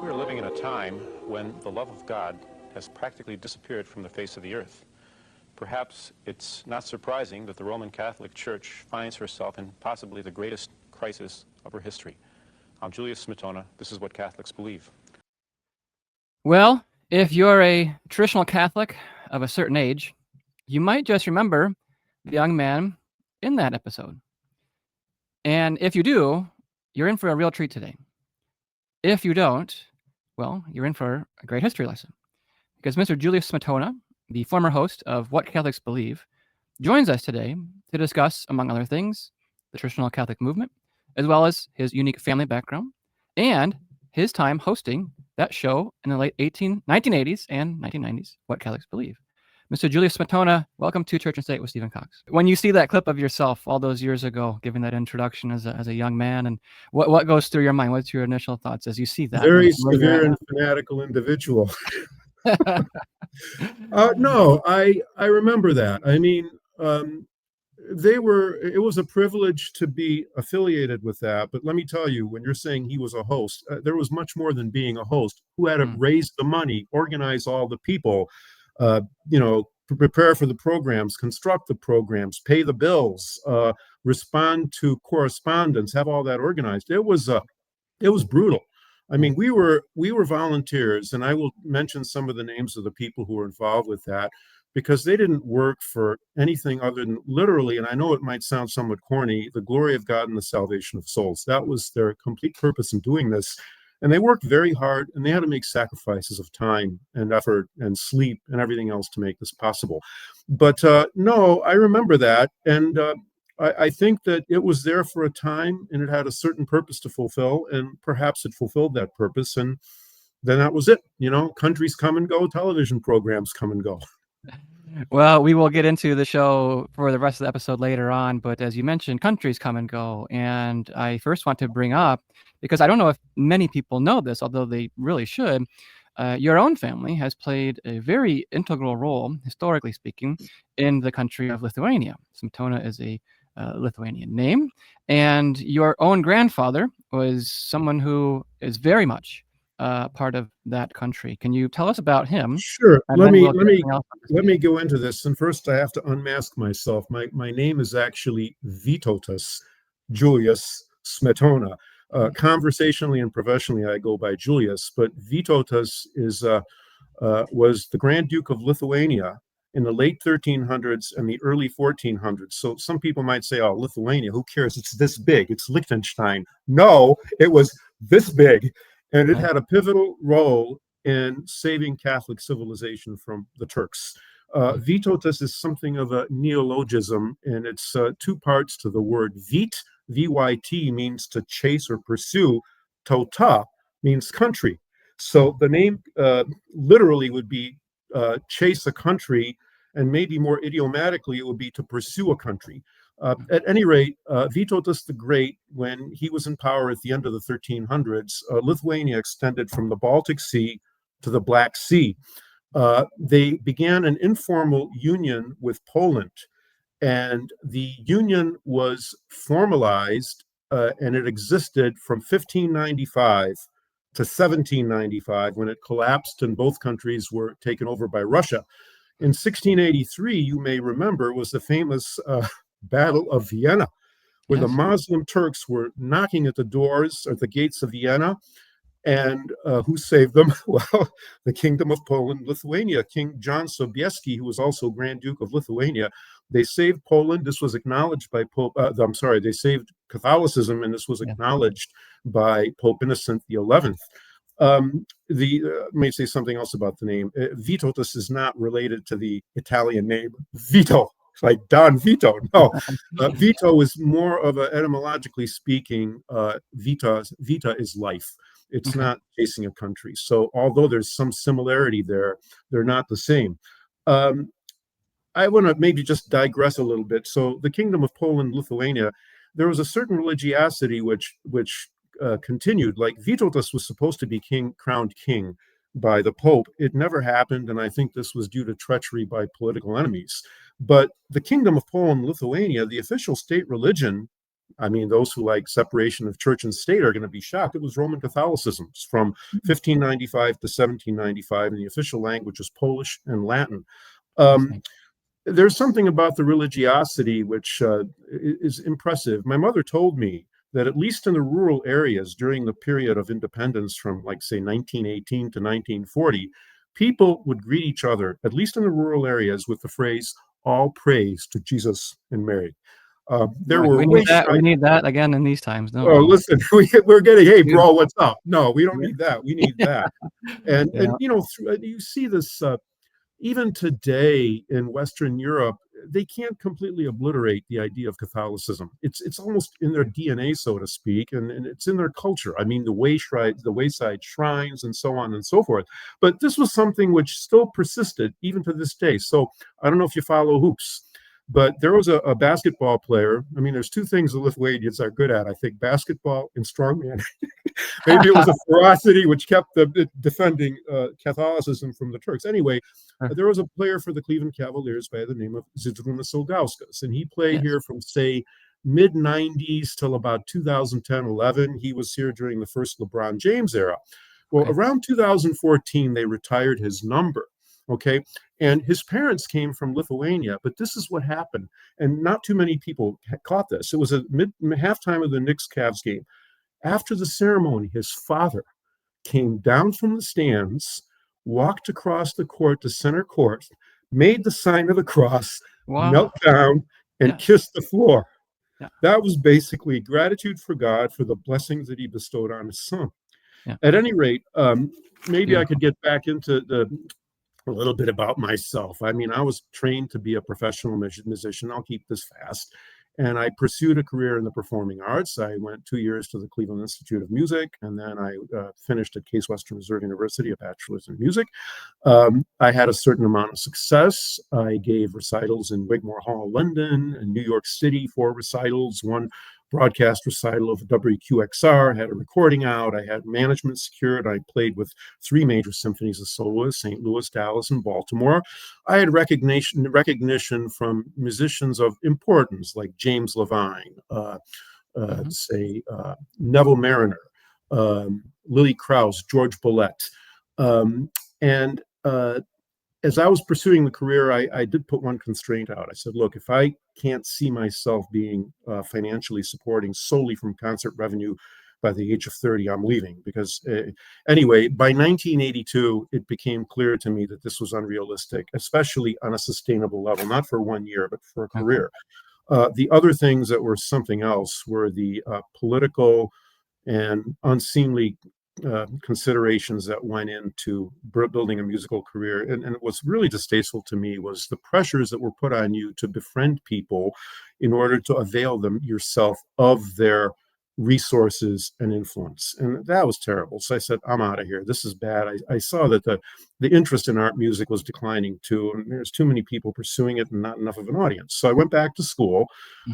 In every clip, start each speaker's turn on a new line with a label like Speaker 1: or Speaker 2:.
Speaker 1: We are living in a time when the love of God has practically disappeared from the face of the earth. Perhaps it's not surprising that the Roman Catholic Church finds herself in possibly the greatest crisis of her history. I'm Julius Smetona. This is what Catholics believe.
Speaker 2: Well, if you're a traditional Catholic of a certain age, you might just remember the young man in that episode. And if you do, you're in for a real treat today. If you don't, well, you're in for a great history lesson. Because Mr. Julius Smetona, the former host of What Catholics Believe, joins us today to discuss, among other things, the traditional Catholic movement, as well as his unique family background and his time hosting that show in the late 1980s and 1990s, What Catholics Believe. Mr. Julius Smetona, welcome to Church and State with Stephen Cox. When you see that clip of yourself all those years ago, giving that introduction as a young man, and what goes through your mind? What's your initial thoughts as you see that?
Speaker 3: Very severe and fanatical individual. No, I remember that. I mean, it was a privilege to be affiliated with that. But let me tell you, when you're saying he was a host, there was much more than being a host. Who had to raise the money, organize all the people, prepare for the programs, construct the programs, pay the bills, respond to correspondence, have all that organized. It was brutal. I mean, we were volunteers, and I will mention some of the names of the people who were involved with that, because they didn't work for anything other than literally, and I know it might sound somewhat corny, the glory of God and the salvation of souls. That was their complete purpose in doing this. And they worked very hard, and they had to make sacrifices of time and effort and sleep and everything else to make this possible. But no, I remember that. And I think that it was there for a time, and it had a certain purpose to fulfill, and perhaps it fulfilled that purpose. And then that was it. Countries come and go, television programs come and go.
Speaker 2: Well, we will get into the show for the rest of the episode later on, but as you mentioned, countries come and go. And I first want to bring up, because I don't know if many people know this, although they really should, your own family has played a very integral role, historically speaking, in the country of Lithuania. Smetona is a Lithuanian name, and your own grandfather was someone who is very much part of that country. Can you tell us about him?
Speaker 3: Sure. Let me go into this. And first, I have to unmask myself. My name is actually Vytautas Julius Smetona. Conversationally and professionally, I go by Julius, but Vytautas was the Grand Duke of Lithuania in the late 1300s and the early 1400s. So some people might say, "Oh, Lithuania, who cares? It's this big. It's Liechtenstein." No, it was this big. And it had a pivotal role in saving Catholic civilization from the Turks. Vytautas is something of a neologism, and it's two parts to the word. Vyt, V-Y-T, means to chase or pursue. Tauta means country. So the name literally would be chase a country, and maybe more idiomatically, it would be to pursue a country. At any rate, Vytautas the Great, when he was in power at the end of the 1300s, Lithuania extended from the Baltic Sea to the Black Sea. They began an informal union with Poland, and the union was formalized, and it existed from 1595 to 1795, when it collapsed and both countries were taken over by Russia. In 1683, you may remember, was the famous Battle of Vienna, where the Muslim Turks were knocking at the doors, at the gates of Vienna. And who saved them? Well, the Kingdom of Poland, Lithuania, King John Sobieski, who was also Grand Duke of Lithuania. They saved Poland. This was acknowledged by Pope, they saved Catholicism, and this was acknowledged by Pope Innocent XI. May say something else about the name. Vytautas is not related to the Italian name Vito, like Don Vito. No, Vito is more of a, etymologically speaking, vita is life. It's not chasing a country. So although there's some similarity there, they're not the same. I want to maybe just digress a little bit. So the Kingdom of Poland, Lithuania, there was a certain religiosity which continued. Like Vytautas was supposed to be crowned king by the Pope. It never happened, and I think this was due to treachery by political enemies. But the Kingdom of Poland, Lithuania, the official state religion I mean, those who like separation of church and state are going to be shocked. It was Roman Catholicism from 1595 to 1795, and the official language is Polish and Latin. There's something about the religiosity which is impressive. My mother told me that at least in the rural areas during the period of independence from, like, say, 1918 to 1940, people would greet each other, at least in the rural areas, with the phrase, "All praise to Jesus and Mary." There were
Speaker 2: we need that again in these times. No.
Speaker 3: Oh, listen, we're getting, hey, bro, what's up? No, we don't need that. We need that. And you see this even today in Western Europe. They can't completely obliterate the idea of Catholicism. It's almost in their DNA, so to speak, and it's in their culture. I mean, the wayside shrines and so on and so forth. But this was something which still persisted even to this day. So I don't know if you follow hoops, but there was a basketball player. I mean, there's two things the Lithuanians are good at, I think: basketball and strongman. Maybe it was a ferocity which kept defending Catholicism from the Turks. Anyway, there was a player for the Cleveland Cavaliers by the name of Julius Smetona, and he played here from, say, mid-90s till about 2010-11. He was here during the first LeBron James era. Well, around 2014, they retired his number. Okay. And his parents came from Lithuania, but this is what happened. And not too many people caught this. It was a halftime of the Knicks-Cavs game. After the ceremony, his father came down from the stands, walked across the court to center court, made the sign of the cross, knelt down, and kissed the floor. Yeah. That was basically gratitude for God for the blessings that he bestowed on his son. Yeah. At any rate, maybe I could get back into a little bit about myself. I mean, I was trained to be a professional musician. I'll keep this fast. And I pursued a career in the performing arts. I went 2 years to the Cleveland Institute of Music, and then I finished at Case Western Reserve University, a bachelor's in music. I had a certain amount of success. I gave recitals in Wigmore Hall, London, and New York City, 4 recitals, 1 broadcast recital of WQXR, had a recording out, I had management secured, I played with 3 major symphonies as soloist, St. Louis, Dallas, and Baltimore. I had recognition from musicians of importance like James Levine, Neville Mariner, Lily Krause, George Bollett. As I was pursuing the career, I did put one constraint out. I said, look, if I can't see myself being financially supporting solely from concert revenue by the age of 30, I'm leaving. Because anyway, by 1982, it became clear to me that this was unrealistic, especially on a sustainable level, not for 1 year, but for a career. The other things that were something else were the political and unseemly considerations that went into building a musical career. And what's really distasteful to me was the pressures that were put on you to befriend people in order to avail them yourself of their resources and influence. And that was terrible. So I said, I'm out of here. This is bad. I saw that the interest in art music was declining too, and there's too many people pursuing it and not enough of an audience. So I went back to school.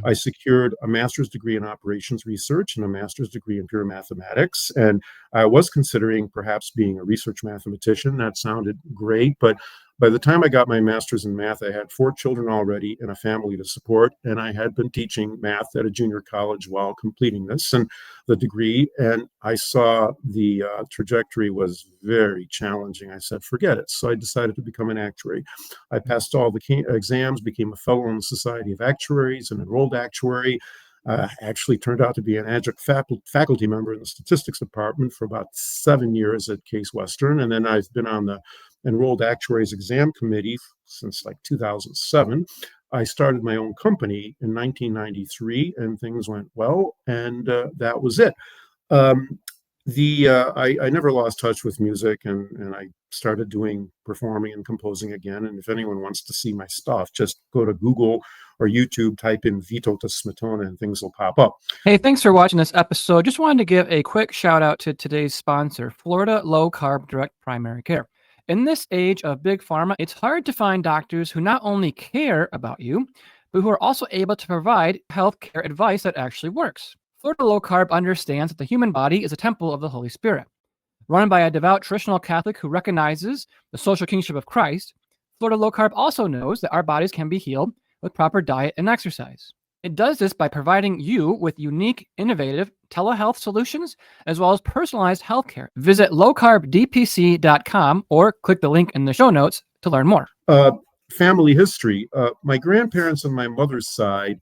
Speaker 3: I secured a master's degree in operations research and a master's degree in pure mathematics. And I was considering perhaps being a research mathematician. That sounded great, but by the time I got my master's in math, I had 4 children already and a family to support, and I had been teaching math at a junior college while completing this and the degree, and I saw the trajectory was very challenging. I said, forget it. So I decided to become an actuary. I passed all the exams, became a fellow in the Society of Actuaries, an enrolled actuary. Actually turned out to be an adjunct faculty member in the statistics department for about 7 years at Case Western, and then I've been on the enrolled actuaries exam committee since like 2007. I started my own company in 1993, and things went well, and that was it. I never lost touch with music, and I started doing performing and composing again. And if anyone wants to see my stuff, just go to Google or YouTube, type in Antanas Smetona, and things will pop up.
Speaker 2: Hey, thanks for watching this episode. Just wanted to give a quick shout out to today's sponsor, Florida Low Carb Direct Primary Care. In this age of big pharma, it's hard to find doctors who not only care about you, but who are also able to provide healthcare advice that actually works. Florida Low Carb understands that the human body is a temple of the Holy Spirit. Run by a devout traditional Catholic who recognizes the social kingship of Christ, Florida Low Carb also knows that our bodies can be healed with proper diet and exercise. It does this by providing you with unique, innovative telehealth solutions as well as personalized healthcare. Visit lowcarbdpc.com or click the link in the show notes to learn more.
Speaker 3: Family history. My grandparents on my mother's side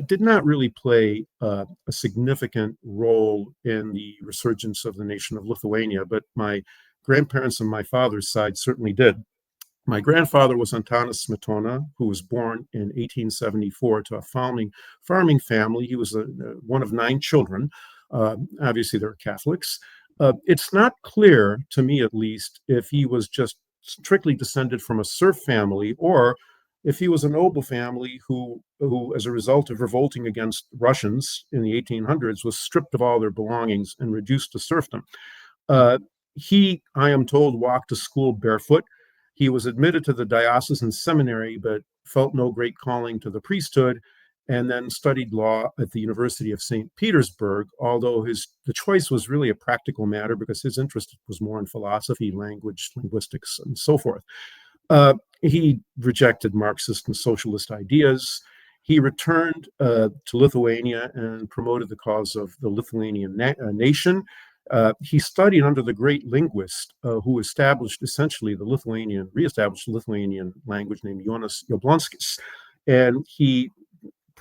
Speaker 3: did not really play a significant role in the resurgence of the nation of Lithuania, but my grandparents on my father's side certainly did. My grandfather was Antanas Smetona, who was born in 1874 to a farming family. He was one of 9 children. Obviously, they were Catholics. It's not clear, to me at least, if he was just strictly descended from a serf family or if he was a noble family who, as a result of revolting against Russians in the 1800s, was stripped of all their belongings and reduced to serfdom. He, I am told, walked to school barefoot. He was admitted to the diocesan seminary, but felt no great calling to the priesthood, and then studied law at the University of St. Petersburg, although the choice was really a practical matter because his interest was more in philosophy, language, linguistics, and so forth. He rejected Marxist and socialist ideas. He returned to Lithuania and promoted the cause of the Lithuanian nation. He studied under the great linguist who established essentially reestablished the Lithuanian language named Jonas Jablonskis. And he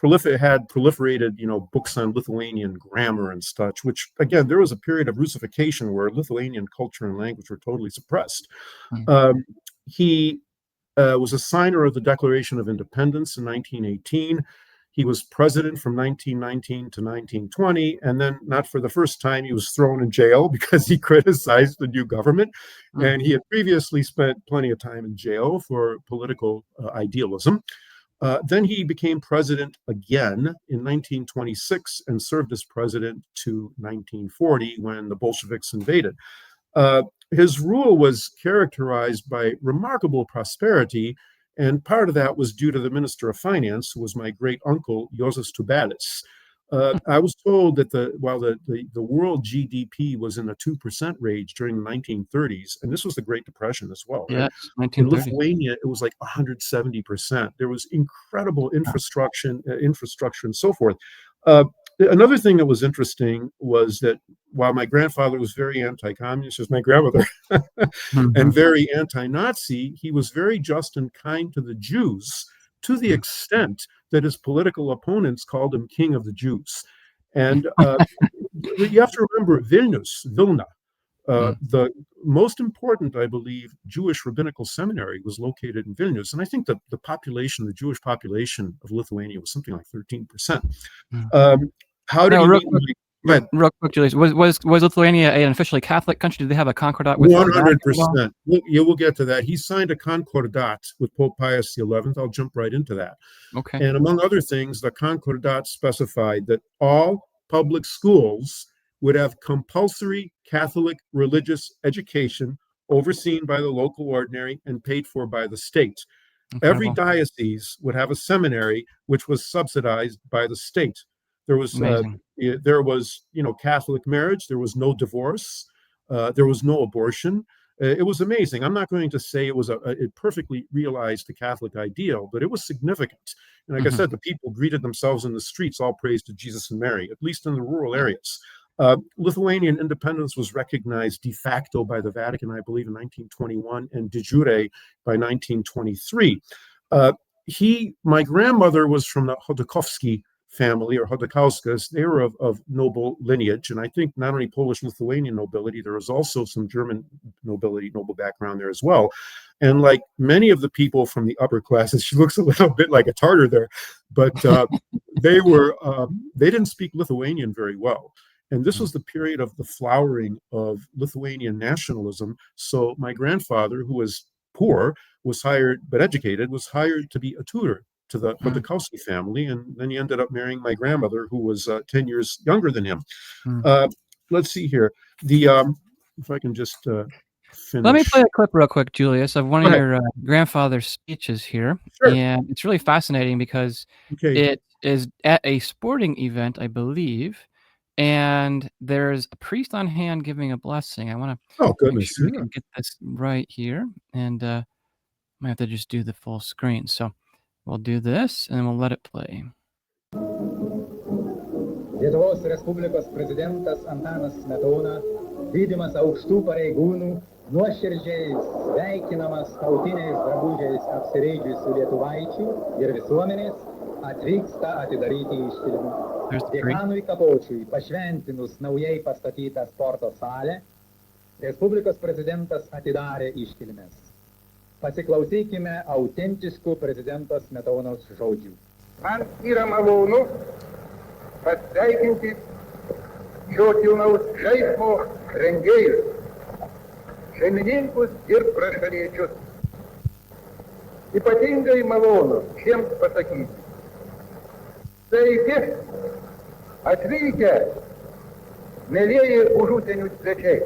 Speaker 3: had proliferated, books on Lithuanian grammar and such, which, again, there was a period of Russification where Lithuanian culture and language were totally suppressed. He was a signer of the Declaration of Independence in 1918. He was president from 1919 to 1920, and then, not for the first time, he was thrown in jail because he criticized the new government. And he had previously spent plenty of time in jail for political idealism. Then he became president again in 1926 and served as president to 1940 when the Bolsheviks invaded. His rule was characterized by remarkable prosperity, and part of that was due to the Minister of Finance, who was my great uncle, Joseph Stubalis. I was told that while the world GDP was in the 2% range during the 1930s, and this was the Great Depression as well.
Speaker 2: Yes,
Speaker 3: right? In Lithuania, it was like 170%. There was incredible infrastructure and so forth. Another thing that was interesting was that while my grandfather was very anti-communist, as my grandmother, and very anti-Nazi, he was very just and kind to the Jews, to the extent that his political opponents called him King of the Jews. And you have to remember Vilna, the most important, I believe, Jewish rabbinical seminary was located in Vilnius. And I think that the Jewish population of Lithuania was something like 13%. How did
Speaker 2: real quick, Julius, was Lithuania an officially Catholic country? Did they have a concordat with
Speaker 3: 100%? You will get to that. He signed a concordat with Pope Pius XI. I'll jump right into that.
Speaker 2: Okay.
Speaker 3: And among other things, the concordat specified that all public schools would have compulsory Catholic religious education overseen by the local ordinary and paid for by the state. Incredible. Every diocese would have a seminary which was subsidized by the state. There was Catholic marriage. There was no divorce. There was no abortion. It was amazing. I'm not going to say it perfectly realized the Catholic ideal, but it was significant. And like I said, the people greeted themselves in the streets, all praise to Jesus and Mary, at least in the rural areas. Lithuanian independence was recognized de facto by the Vatican, I believe, in 1921, and de jure by 1923. My grandmother was from the Chodakowski family, or Chodakauskas. They were of noble lineage, and I think not only Polish-Lithuanian nobility, there was also some German nobility, noble background there as well. And like many of the people from the upper classes, she looks a little bit like a Tartar there, but they didn't speak Lithuanian very well. And this was the period of the flowering of Lithuanian nationalism. So my grandfather, who was poor, was hired, but educated, was hired to be a tutor to the Chodakowski family. And then he ended up marrying my grandmother, who was 10 years younger than him. Let's see here. If I can just finish.
Speaker 2: Let me play a clip real quick, Julius, of one of your grandfather's speeches here.
Speaker 3: Sure.
Speaker 2: And it's really fascinating because it is at a sporting event, I believe. And there's a priest on hand giving a blessing. I want to make sure we can get this right here. And I might have to just do the full screen. So we'll do this and we'll let it play.
Speaker 4: Lietuvos Respublikos prezidentas Antanas Smetona, lydimas aukštų pareigūnų, nuoširdžiai sveikinamas tautiniais drabužiais apsirengėjusių lietuvaičių ir visuomenės, atvyksta atidaryti iškilmių. Dekanui Kapočiui pašventinus naujai pastatytą sporto salę, Respublikos prezidentas atidarė iškilmes. Pasiklausykime autentiškų prezidento Smetonos žodžių.
Speaker 5: Man yra malonu pasveikinti šio kilnaus žaismo rengėjus, šeimininkus ir prašaliečius. Ypatingai malonu šiems pasakyti. Sveiki, atvykę, mielieji užsienio svečiai.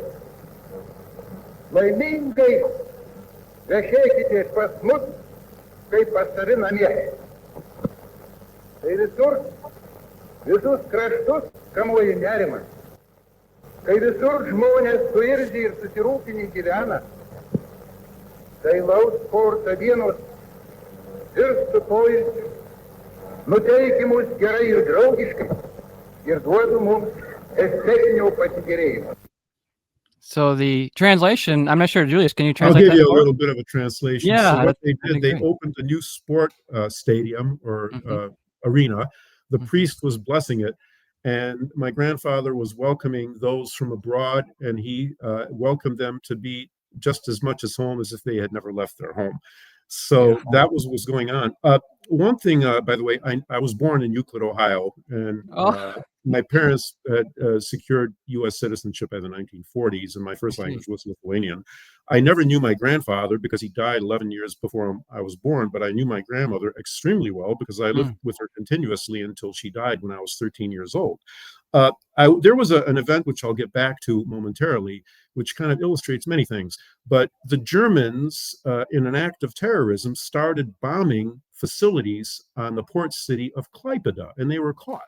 Speaker 5: Laimingai vešėkitės pas mus, kaip pas savi namie. Tai visus kraštus kamuoja nerimas. Kai visur žmonės suirzę ir susirūpinę gyvena, tai laus portą dienos virstų poilsiu, nuteikimus gerai ir draugiškai ir duodu mums estetinio pasigėrėjimo.
Speaker 2: So the translation, I'm not sure, Julius, can you translate
Speaker 3: I'll give
Speaker 2: that
Speaker 3: you a
Speaker 2: for us?
Speaker 3: little bit of a translation.
Speaker 2: Yeah,
Speaker 3: So what they
Speaker 2: that'd
Speaker 3: did,
Speaker 2: be
Speaker 3: they
Speaker 2: great.
Speaker 3: opened a new sport stadium or arena. The priest was blessing it, and my grandfather was welcoming those from abroad, and he welcomed them to be just as much as home as if they had never left their home. So that was what was going on. One thing, by the way, I was born in Euclid, Ohio, and my parents had secured U.S. citizenship in the 1940s, and my first language was Lithuanian. I never knew my grandfather because he died 11 years before I was born, but I knew my grandmother extremely well because I lived with her continuously until she died when I was 13 years old. There was an event which I'll get back to momentarily, which kind of illustrates many things. But the Germans, in an act of terrorism, started bombing facilities on the port city of Klaipėda, and they were caught.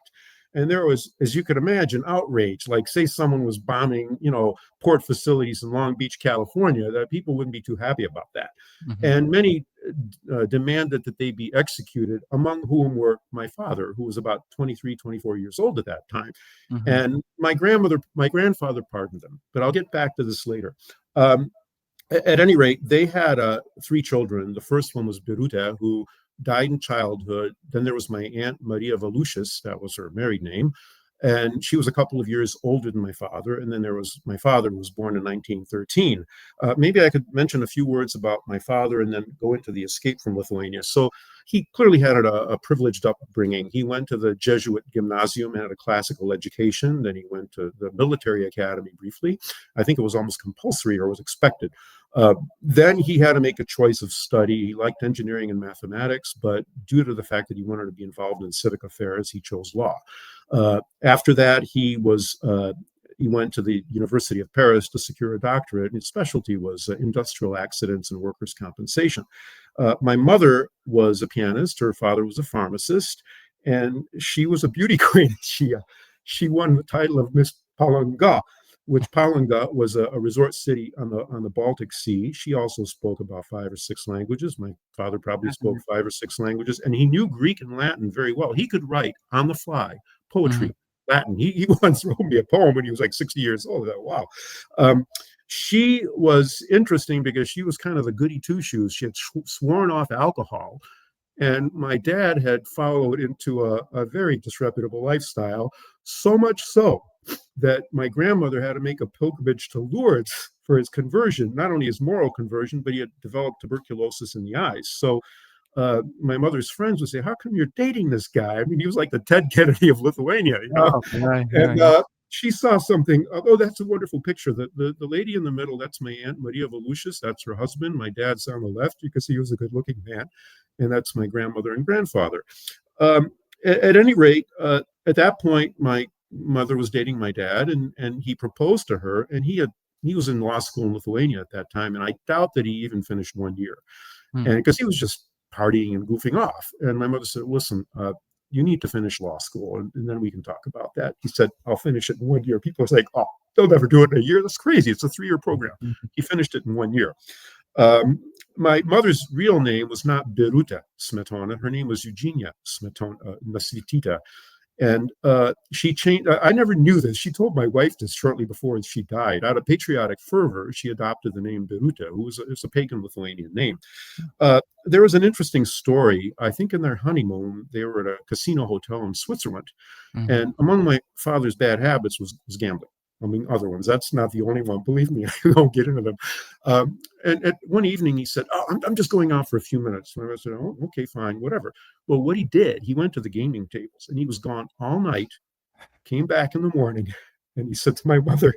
Speaker 3: And there was, as you could imagine, outrage. Like, say someone was bombing, port facilities in Long Beach, California, that people wouldn't be too happy about that. And many demanded that they be executed, among whom were my father, who was about 23, 24 years old at that time. And my grandfather pardoned them. But I'll get back to this later. At any rate, they had 3 children. The first one was Birute, who died in childhood. Then there was my Aunt Maria Valushis, that was her married name, and she was a couple of years older than my father. And then there was my father, who was born in 1913. Maybe I could mention a few words about my father and then go into the escape from Lithuania. So he clearly had a privileged upbringing. He went to the Jesuit gymnasium and had a classical education. Then he went to the military academy briefly. I think it was almost compulsory or was expected. Then he had to make a choice of study. He liked engineering and mathematics, but due to the fact that he wanted to be involved in civic affairs, he chose law. After that, he went to the University of Paris to secure a doctorate, and his specialty was industrial accidents and workers' compensation. My mother was a pianist. Her father was a pharmacist, and she was a beauty queen. She won the title of Miss Palanga, which Palanga was a resort city on the Baltic Sea. She also spoke about 5 or 6 languages. My father probably spoke 5 or 6 languages, and he knew Greek and Latin very well. He could write on the fly poetry, Latin. He once wrote me a poem when he was like 60 years old. I thought, wow. She was interesting because she was kind of the goody two-shoes. She had sworn off alcohol, and my dad had followed into a very disreputable lifestyle, so much so that my grandmother had to make a pilgrimage to Lourdes for his conversion, not only his moral conversion, but he had developed tuberculosis in the eyes. So my mother's friends would say, how come you're dating this guy? I mean, he was like the Ted Kennedy of Lithuania, she saw something. Oh, that's a wonderful picture. The lady in the middle, that's my Aunt Maria Valushis. That's her husband. My dad's on the left. You can see he was a good-looking man. And that's my grandmother and grandfather. At any rate, at that point, my mother was dating my dad, and he proposed to her, and he was in law school in Lithuania at that time, and I doubt that he even finished 1 year, and because he was just partying and goofing off. And my mother said, listen, you need to finish law school, and then we can talk about that. He said, I'll finish it in 1 year. People are like, oh, they'll never do it in a year. That's crazy. It's a 3-year program. He finished it in 1 year. My mother's real name was not Birute Smetona. Her name was Eugenia Smetona Nasvitita. And she changed. I never knew this. She told my wife this shortly before she died. Out of patriotic fervor, she adopted the name Birutė, who was a pagan Lithuanian name. There was an interesting story. I think in their honeymoon, they were at a casino hotel in Switzerland.
Speaker 2: Mm-hmm.
Speaker 3: And among my father's bad habits was gambling. I mean, other ones. That's not the only one. Believe me, I won't get into them. And at one evening, he said, "Oh, I'm just going out for a few minutes." And I said, "Oh, okay, fine, whatever." Well, what he did, he went to the gaming tables, and he was gone all night. Came back in the morning, and he said to my mother,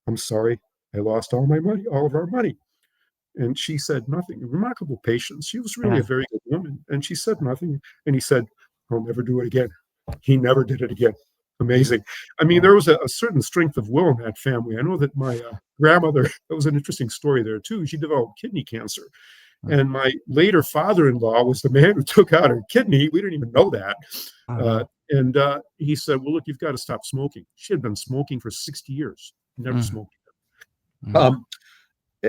Speaker 3: "I'm sorry, I lost all my money, all of our money." And she said nothing. Remarkable patience. She was really a very good woman, and she said nothing. And he said, "I'll never do it again." He never did it again. Amazing. I mean, there was a certain strength of will in that family. I know that my grandmother, that was an interesting story there too. She developed kidney cancer. And my later father-in-law was the man who took out her kidney. We didn't even know that. And he said, "Well, look, you've got to stop smoking." She had been smoking for 60 years, never smoked again.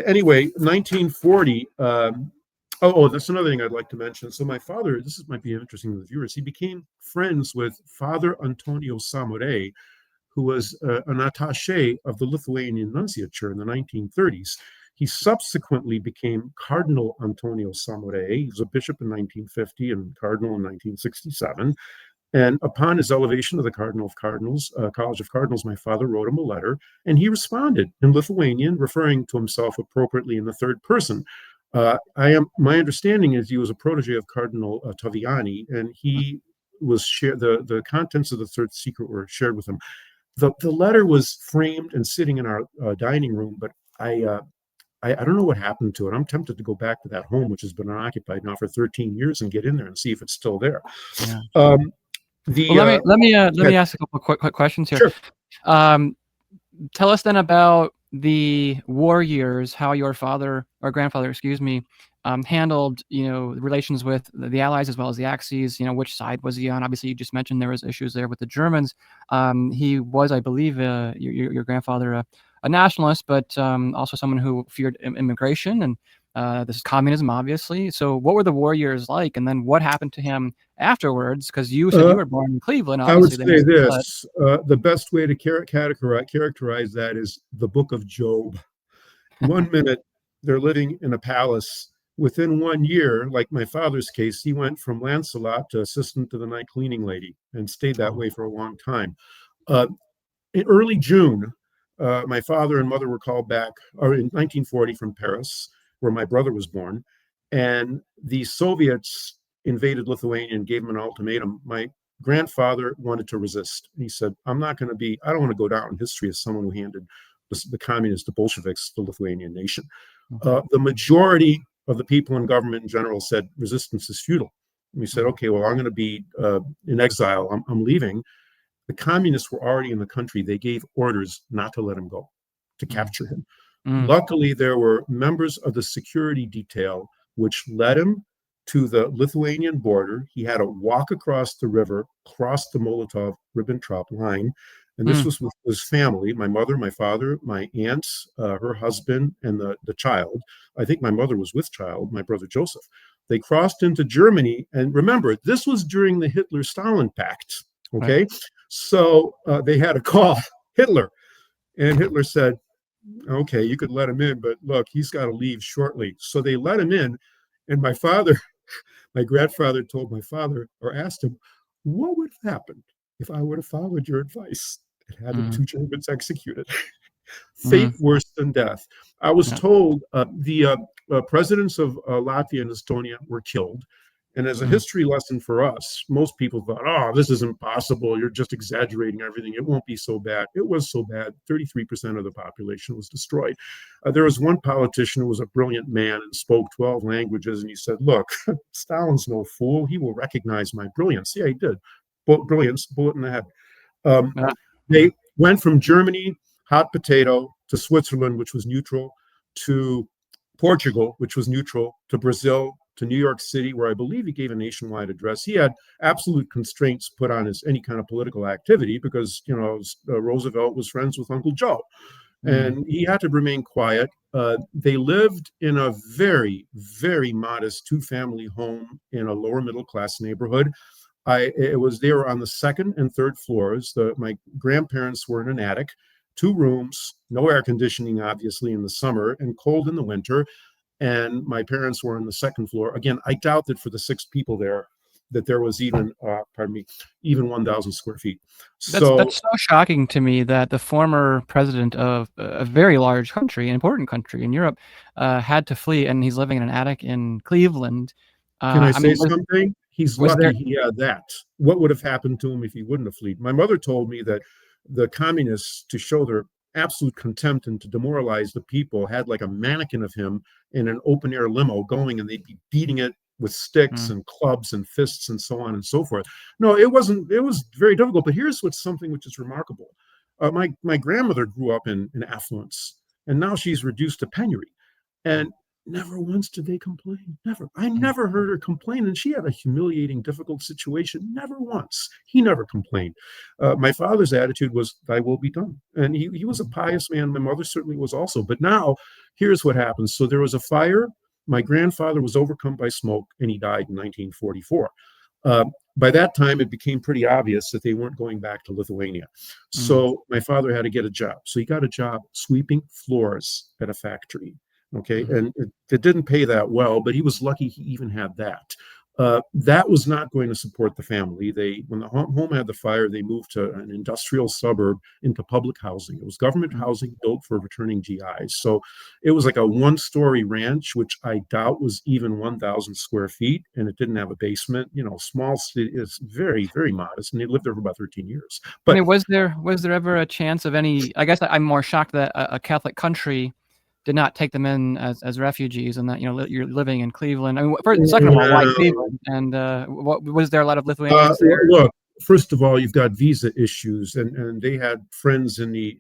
Speaker 3: Anyway, 1940, that's another thing I'd like to mention. So my father, might be interesting to the viewers, he became friends with Father Antonio Samore, who was an attaché of the Lithuanian nunciature in the 1930s. He subsequently became Cardinal Antonio Samore. He was a bishop in 1950 and cardinal in 1967. And upon his elevation to the Cardinal of Cardinals, College of Cardinals, my father wrote him a letter, and he responded in Lithuanian, referring to himself appropriately in the third person. My understanding is he was a protege of Cardinal Taviani, and he was the contents of the third secret were shared with him. The letter was framed and sitting in our dining room, but I don't know what happened to it. I'm tempted to go back to that home, which has been unoccupied now for 13 years, and get in there and see if it's still there.
Speaker 2: Yeah. Let me ask a couple quick questions here.
Speaker 3: Sure.
Speaker 2: Tell us then about the war years, how your father or grandfather, handled, relations with the Allies as well as the Axis. Which side was he on? Obviously, you just mentioned there was issues there with the Germans. He was, I believe, your grandfather, a nationalist, but also someone who feared immigration, and this is communism, obviously. So what were the war years like? And then what happened to him afterwards? Because you said you were born in Cleveland. Obviously,
Speaker 3: I would say this. The best way to characterize that is the book of Job. 1 minute, they're living in a palace. Within 1 year, like my father's case, he went from Lancelot to assistant to the night cleaning lady and stayed that way for a long time. In early June, my father and mother were called back, or in 1940, from Paris, where my brother was born, and the Soviets invaded Lithuania and gave him an ultimatum. My grandfather wanted to resist. He said, I don't want to go down in history as someone who handed the communists, the Bolsheviks, the Lithuanian nation. The majority of the people in government in general said resistance is futile. And we said, okay, well, I'm going to be in exile. I'm leaving. The communists were already in the country. They gave orders not to let him go, to capture him. Luckily, there were members of the security detail which led him to the Lithuanian border. He had to walk across the river, cross the Molotov-Ribbentrop line, and this was with his family, my mother, my father, my aunts, her husband, and the child. I think my mother was with child, my brother Joseph. They crossed into Germany, and remember, this was during the Hitler-Stalin Pact, okay? Right. So they had to call Hitler, and Hitler said, okay, you could let him in, but look, he's got to leave shortly. So they let him in, and my grandfather told my father, or asked him, what would have happened if I would have followed your advice and had the 2 Germans executed? Fate worse than death. I was told the presidents of Latvia and Estonia were killed. And as a history lesson for us, most people thought, oh, this is impossible. You're just exaggerating everything. It won't be so bad. It was so bad. 33% of the population was destroyed. There was one politician who was a brilliant man and spoke 12 languages. And he said, look, Stalin's no fool. He will recognize my brilliance. Yeah, he did. Brilliance, bullet in the head. They went from Germany, hot potato, to Switzerland, which was neutral, to Portugal, which was neutral, to Brazil, to New York City, where I believe he gave a nationwide address. He had absolute constraints put on any kind of political activity because, Roosevelt was friends with Uncle Joe. And he had to remain quiet. They lived in a very, very modest 2-family home in a lower middle class neighborhood. They were on the second and third floors. My grandparents were in an attic, 2 rooms, no air conditioning, obviously, in the summer, and cold in the winter. And my parents were on the second floor. Again, I doubt that for the 6 people there, that there was even, even 1,000 square feet.
Speaker 2: That's so shocking to me that the former president of a very large country, an important country in Europe, had to flee, and he's living in an attic in Cleveland.
Speaker 3: Can I say
Speaker 2: mean,
Speaker 3: something? He's lucky he had that. What would have happened to him if he wouldn't have fled? My mother told me that the communists, to show their absolute contempt and to demoralize the people, had like a mannequin of him in an open air limo going, and they'd be beating it with sticks and clubs and fists and so on and so forth. No, it wasn't. It was very difficult. But here's something which is remarkable. My grandmother grew up in affluence, and now she's reduced to penury. And never once did they complain. Never. I never heard her complain. And she had a humiliating, difficult situation. Never once. He never complained. My father's attitude was, "Thy will be done." And he was a pious man. My mother certainly was also. But now, here's what happens. So there was a fire. My grandfather was overcome by smoke, and he died in 1944. By that time, it became pretty obvious that they weren't going back to Lithuania. So my father had to get a job. So he got a job sweeping floors at a factory. Okay, and it didn't pay that well, but he was lucky he even had that. That was not going to support the family. When the home had the fire, they moved to an industrial suburb into public housing. It was government housing built for returning GIs. So it was like a 1-story ranch, which I doubt was even 1,000 square feet, and it didn't have a basement. Small city is very, very modest, and they lived there for about 13 years. But
Speaker 2: I mean, was there ever a chance of any? I guess I'm more shocked that a Catholic country did not take them in as refugees, and that you're living in Cleveland. I mean, second of all, why Cleveland? And was there a lot of Lithuanians there?
Speaker 3: Look, first of all, you've got visa issues, and they had friends in the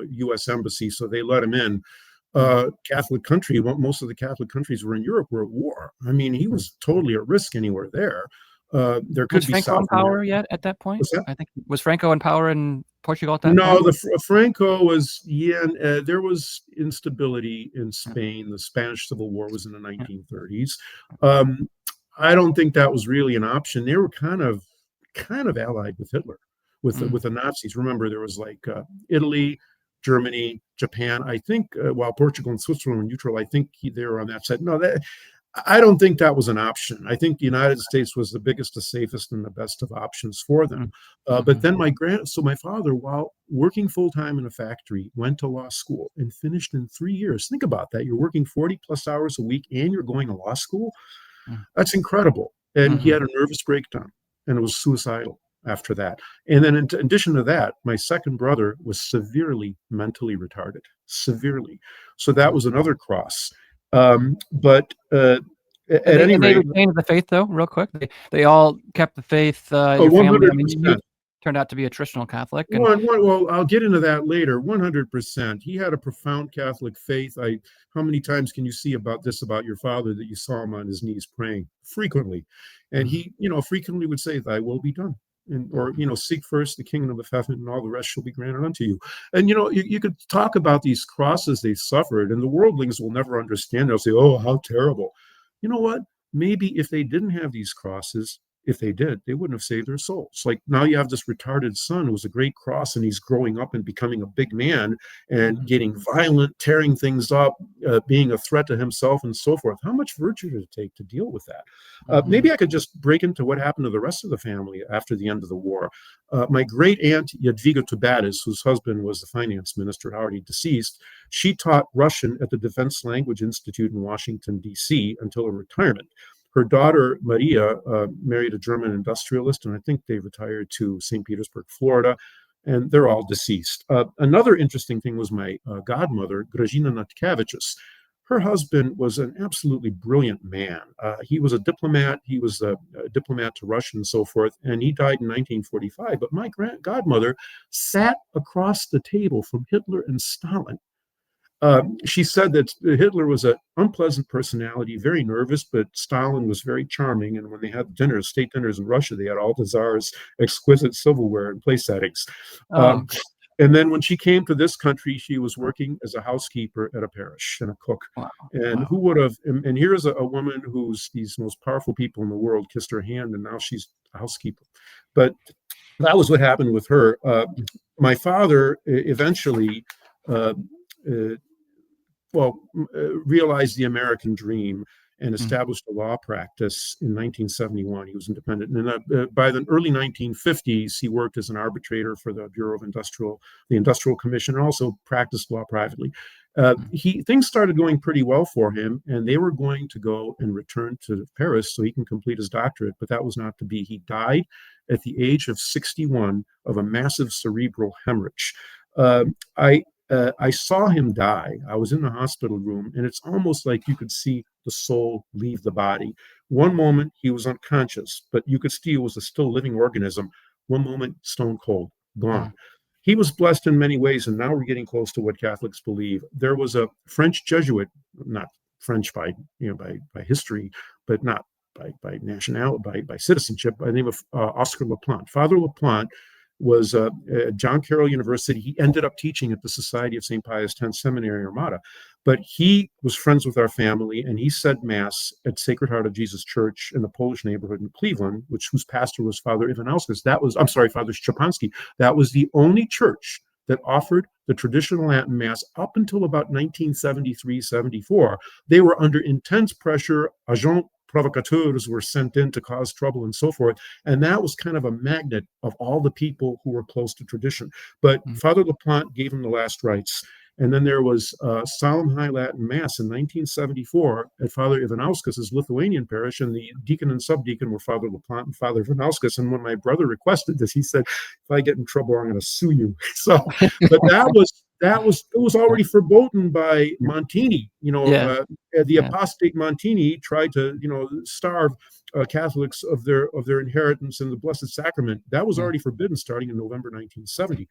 Speaker 3: U.S. embassy, so they let him in. Catholic country, most of the Catholic countries were in Europe were at war. I mean, he was totally at risk anywhere there. There could be
Speaker 2: Franco in power yet at that point? I think was Franco in power in Portugal at that point?
Speaker 3: No, Franco was, there was instability in Spain. The Spanish Civil War was in the 1930s. I don't think that was really an option. They were kind of allied with Hitler, with the Nazis. Remember, there was like Italy, Germany, Japan. I think while Portugal and Switzerland were neutral, I think they were on that side. No, I don't think that was an option. I think the United States was the biggest, the safest, and the best of options for them. But then my father, while working full-time in a factory, went to law school and finished in 3 years. Think about that. You're working 40 plus hours a week and you're going to law school. That's incredible. And he had a nervous breakdown and it was suicidal after that. And then in addition to that, my second brother was severely mentally retarded, severely. So that was another cross. But at any rate,
Speaker 2: they retained the faith, though. Real quick, they all kept the faith. Your
Speaker 3: 100%.
Speaker 2: family, I mean, you turned out to be a traditional Catholic. And
Speaker 3: well, I'll get into that later. 100%. He had a profound Catholic faith. How many times can you see about your father that you saw him on his knees praying? Frequently, and he, frequently would say, "Thy will be done." Or seek first the kingdom of heaven, and all the rest shall be granted unto you. And you could talk about these crosses they suffered, and the worldlings will never understand. They'll say, "Oh, how terrible." You know what? Maybe if they didn't have these crosses, if they did, they wouldn't have saved their souls. Like now you have this retarded son who was a great cross, and he's growing up and becoming a big man and getting violent, tearing things up, being a threat to himself and so forth. How much virtue did it take to deal with that? Maybe I could just break into what happened to the rest of the family after the end of the war. My great aunt, Jadwiga Tubatis, whose husband was the finance minister, already deceased, she taught Russian at the Defense Language Institute in Washington, D.C. until her retirement. Her daughter, Maria, married a German industrialist, and I think they retired to St. Petersburg, Florida, and they're all deceased. Another interesting thing was my godmother, Grażyna Natkiewicz. Her husband was an absolutely brilliant man. He was a diplomat. He was a diplomat to Russia and so forth, and he died in 1945. But my godmother sat across the table from Hitler and Stalin. She said that Hitler was an unpleasant personality, very nervous, but Stalin was very charming. And when they had dinners, state dinners in Russia, they had all the Tsar's exquisite silverware and place settings. And then when she came to this country, she was working as a housekeeper at a parish and a cook.
Speaker 2: Wow.
Speaker 3: And
Speaker 2: Wow.
Speaker 3: who would have, and here's a woman who's these most powerful people in the world kissed her hand, and now she's a housekeeper. But that was what happened with her. My father eventually, realized the American dream and established a law practice in 1971. He was independent. And by the early 1950s, he worked as an arbitrator for the Bureau of the Industrial Commission, and also practiced law privately. Things started going pretty well for him, and they were going to go and return to Paris so he can complete his doctorate, but that was not to be. He died at the age of 61 of a massive cerebral hemorrhage. I saw him die. I was in the hospital room, and it's almost like you could see the soul leave the body. One moment he was unconscious, but you could see it was a still living organism. One moment, stone cold, gone. He was blessed in many ways, and now we're getting close to what Catholics believe. There was a French Jesuit, not French by history, but not by nationality, by citizenship, by the name of Oscar Laplante. Father Laplante was at John Carroll University. He ended up teaching at the Society of St. Pius X Seminary, Armada. But he was friends with our family, and he said Mass at Sacred Heart of Jesus Church in the Polish neighborhood in Cleveland, whose pastor was Father Iwanauskas. Father Szczepanski. That was the only church that offered the traditional Latin Mass up until about 1973-74. They were under intense pressure. Agents provocateurs were sent in to cause trouble and so forth. And that was kind of a magnet of all the people who were close to tradition. But Father Laplante gave him the last rites. And then there was a solemn high Latin Mass in 1974 at Father Iwanauskas' Lithuanian parish, and the deacon and subdeacon were Father Laplante and Father Iwanauskas. And when my brother requested this, he said, "If I get in trouble, I'm going to sue you." So, but it was already forbidden by Montini. The apostate Montini tried to starve Catholics of their inheritance in the Blessed Sacrament. That was already forbidden starting in November 1970.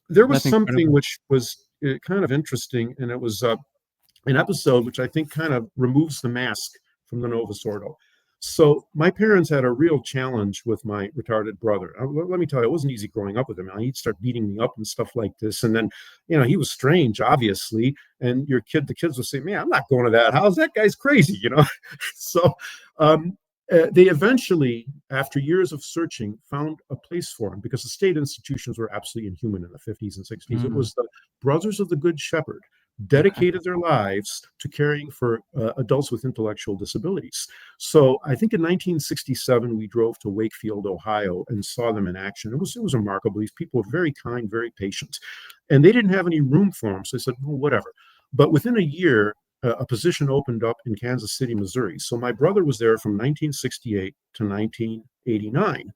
Speaker 3: There was something which was kind of interesting, and it was an episode which I think kind of removes the mask from the Novus Ordo. So my parents had a real challenge with my retarded brother. Let me tell you, it wasn't easy growing up with him. He'd start beating me up and stuff like this. And then, he was strange, obviously. And the kids would say, "Man, I'm not going to that house. That guy's crazy," So they eventually, after years of searching, found a place for him, because the state institutions were absolutely inhuman in the 50s and 60s. It was the Brothers of the Good Shepherd, dedicated their lives to caring for adults with intellectual disabilities. So I think in 1967, we drove to Wakefield, Ohio, and saw them in action. It was remarkable. These people were very kind, very patient, and they didn't have any room for them. So I said, well, whatever. But within a year, a position opened up in Kansas City, Missouri. So my brother was there from 1968 to 1989.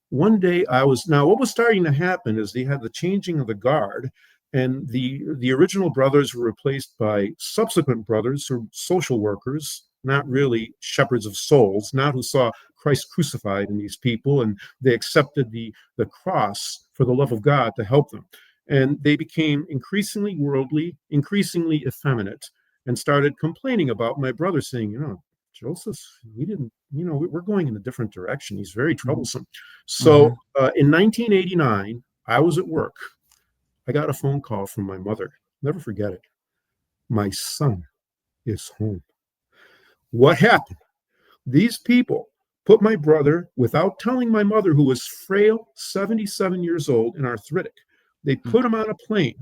Speaker 3: One day what was starting to happen is they had the changing of the guard, and the original brothers were replaced by subsequent brothers who were social workers, not really shepherds of souls, not who saw Christ crucified in these people, and they accepted the cross for the love of God to help them. And they became increasingly worldly, increasingly effeminate, and started complaining about my brother, saying, Joseph, we're going in a different direction. He's very troublesome. So in 1989, I was at work. I got a phone call from my mother. Never forget it. My son is home. What happened? These people put my brother, without telling my mother, who was frail, 77 years old and arthritic, they put him on a plane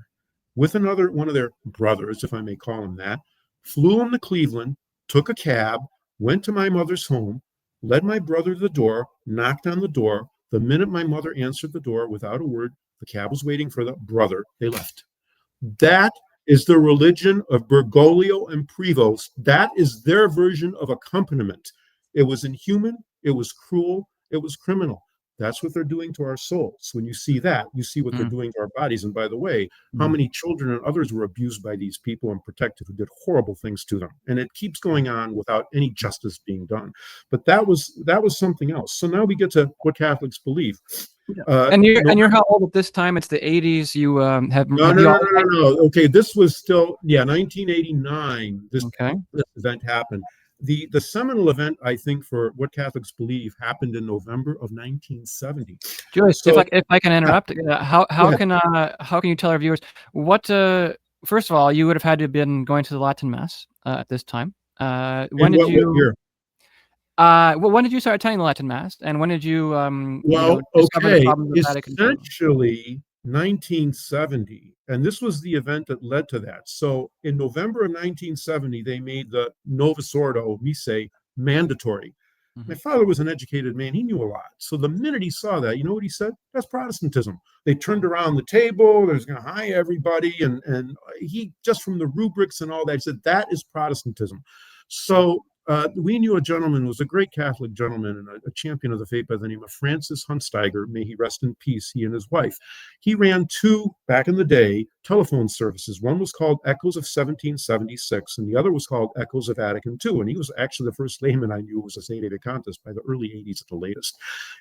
Speaker 3: with one of their brothers, if I may call him that, flew him to Cleveland, took a cab, went to my mother's home, led my brother to the door, knocked on the door. The minute my mother answered the door, without a word, the cab was waiting for the brother. They left. That is the religion of Bergoglio and Prevost. That is their version of accompaniment. It was inhuman. It was cruel. It was criminal. That's what they're doing to our souls. When you see that, you see what they're doing to our bodies. And by the way, how many children and others were abused by these people and protected who did horrible things to them. And it keeps going on without any justice being done. But that was something else. So now we get to what Catholics believe.
Speaker 2: And you're how old at this time? It's the 80s. You have
Speaker 3: no. Okay, this was still 1989. This event happened. the seminal event, I think, for what Catholics believe happened in November of 1970.
Speaker 2: Julius,
Speaker 3: So,
Speaker 2: if I can interrupt, how
Speaker 3: ahead.
Speaker 2: can you tell our viewers what? First of all, you would have had to have been going to the Latin Mass at this time. When
Speaker 3: In
Speaker 2: did
Speaker 3: what
Speaker 2: you?
Speaker 3: year?
Speaker 2: Well, when did you start attending the Latin Mass, and when did you,
Speaker 3: Well,
Speaker 2: discover the
Speaker 3: okay,
Speaker 2: problems with Vatican II?
Speaker 3: essentially 1970, and this was the event that led to that. So in November of 1970, they made the Novus Ordo Missae mandatory. My father was an educated man. He knew a lot. So the minute he saw that, you know what he said? That's Protestantism. They turned around the table. There's going to hi everybody. And he, just from the rubrics and all that, he said, that is Protestantism. So we knew a gentleman who was a great Catholic gentleman and a champion of the faith by the name of Francis Hunsteiger. May he rest in peace, he and his wife. He ran two, back in the day, telephone services. One was called Echoes of 1776, and the other was called Echoes of Vatican II. And he was actually the first layman I knew was a Sede Vacantis by the early 80s at the latest.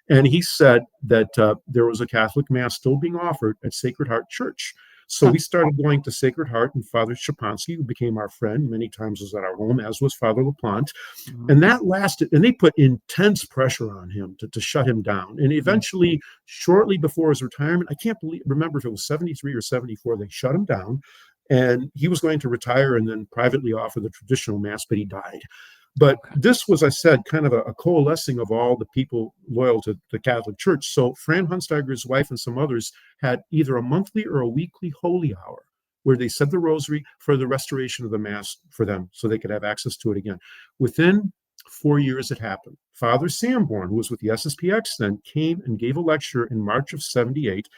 Speaker 3: And he said that there was a Catholic Mass still being offered at Sacred Heart Church. So we started going to Sacred Heart, and Father Shapansky, who became our friend, many times was at our home, as was Father LaPlante. And that lasted, and they put intense pressure on him to shut him down. And eventually, shortly before his retirement, I can't remember if it was 73 or 74, they shut him down. And he was going to retire and then privately offer the traditional Mass, but he died. But this was, I said, kind of a coalescing of all the people loyal to the Catholic Church. So Fran Hunsteiger's wife and some others had either a monthly or a weekly holy hour where they said the rosary for the restoration of the Mass for them so they could have access to it again. Within 4 years, it happened. Father Sanborn, who was with the SSPX then, came and gave a lecture in March of 78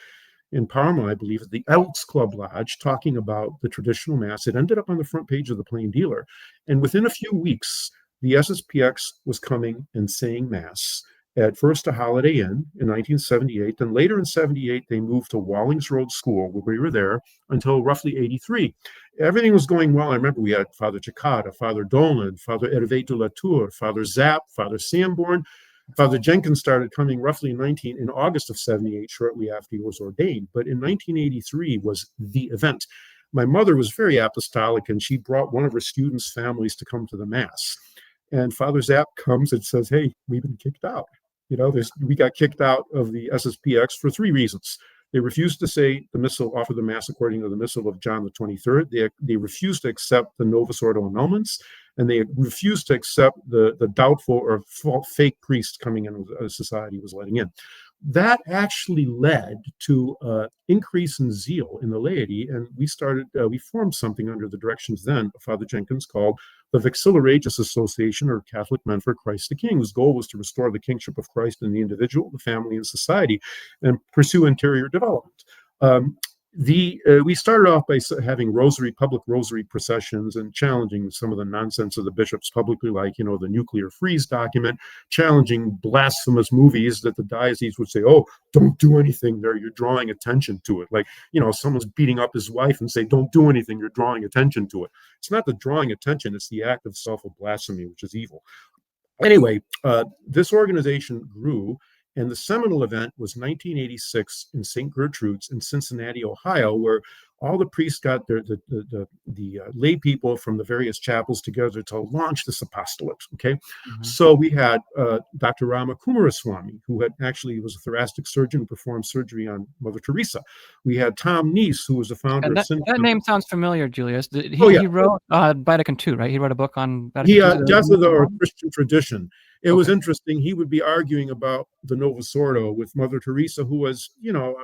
Speaker 3: in Parma, I believe, at the Elks Club Lodge, talking about the traditional Mass. It ended up on the front page of the Plain Dealer. And within a few weeks, the SSPX was coming and saying Mass at first a Holiday Inn in 1978. Then later in 78, they moved to Wallings Road School, where we were there until roughly 83. Everything was going well. I remember we had Father Cicada, Father Dolan, Father Hervé de la Tour, Father Zapp, Father Sanborn. Father Jenkins started coming roughly in August of 78, shortly after he was ordained. But in 1983 was the event. My mother was very apostolic, and she brought one of her students' families to come to the Mass. And Father Zapp comes and says, hey, we've been kicked out. We got kicked out of the SSPX for 3 reasons. They refused to say the missal, offer the Mass according to the Missal of John the 23rd. They refused to accept the Novus Ordo annulments, and they refused to accept the doubtful or fake priest coming in as society was letting in. That actually led to increase in zeal in the laity, and we formed something under the directions then of Father Jenkins called the Vexilla Regis Association, or Catholic Men for Christ the King, whose goal was to restore the kingship of Christ in the individual, the family, and society, and pursue interior development. We started off by having public rosary processions and challenging some of the nonsense of the bishops publicly, like, the nuclear freeze document, challenging blasphemous movies that the diocese would say, oh, don't do anything there, you're drawing attention to it. Like, someone's beating up his wife and say, don't do anything, you're drawing attention to it. It's not the drawing attention, it's the act of self-blasphemy, which is evil. Anyway, this organization grew. And the seminal event was 1986 in St. Gertrude's in Cincinnati, Ohio, where all the priests got the lay people from the various chapels together to launch this apostolate. Okay, so we had Dr. Rama Kumaraswamy, who was a thoracic surgeon who performed surgery on Mother Teresa. We had Tom Neese, who was the founder of
Speaker 2: that name sounds familiar, Julius. He wrote Vatican II, right? He wrote a book on Vatican II.
Speaker 3: Death of the Christian Tradition. It was interesting. He would be arguing about the Novus Ordo with Mother Teresa, who was,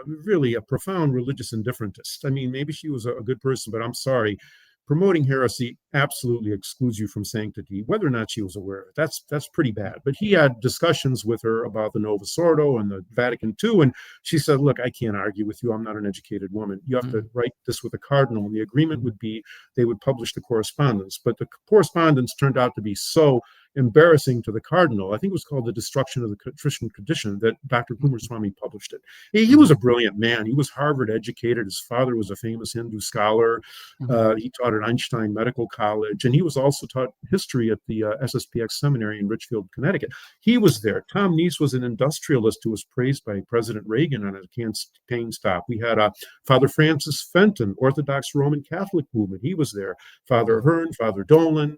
Speaker 3: really a profound religious indifferentist. I mean, maybe she was a good person, but I'm sorry. Promoting heresy absolutely excludes you from sanctity, whether or not she was aware of it. That's pretty bad. But he had discussions with her about the Novus Ordo and the Vatican II, and she said, look, I can't argue with you. I'm not an educated woman. You have to write this with a cardinal, and the agreement would be they would publish the correspondence. But the correspondence turned out to be so embarrassing to the cardinal. I think it was called The Destruction of the Christian Tradition, that Dr. Kumaraswamy published it. He was a brilliant man. He was Harvard educated. His father was a famous Hindu scholar. He taught at Einstein Medical College, and he was also taught history at the SSPX Seminary in Richfield, Connecticut. He was there. Tom Neese was an industrialist who was praised by President Reagan on a campaign stop. We had Father Francis Fenton, Orthodox Roman Catholic movement. He was there. Father Hearn, Father Dolan,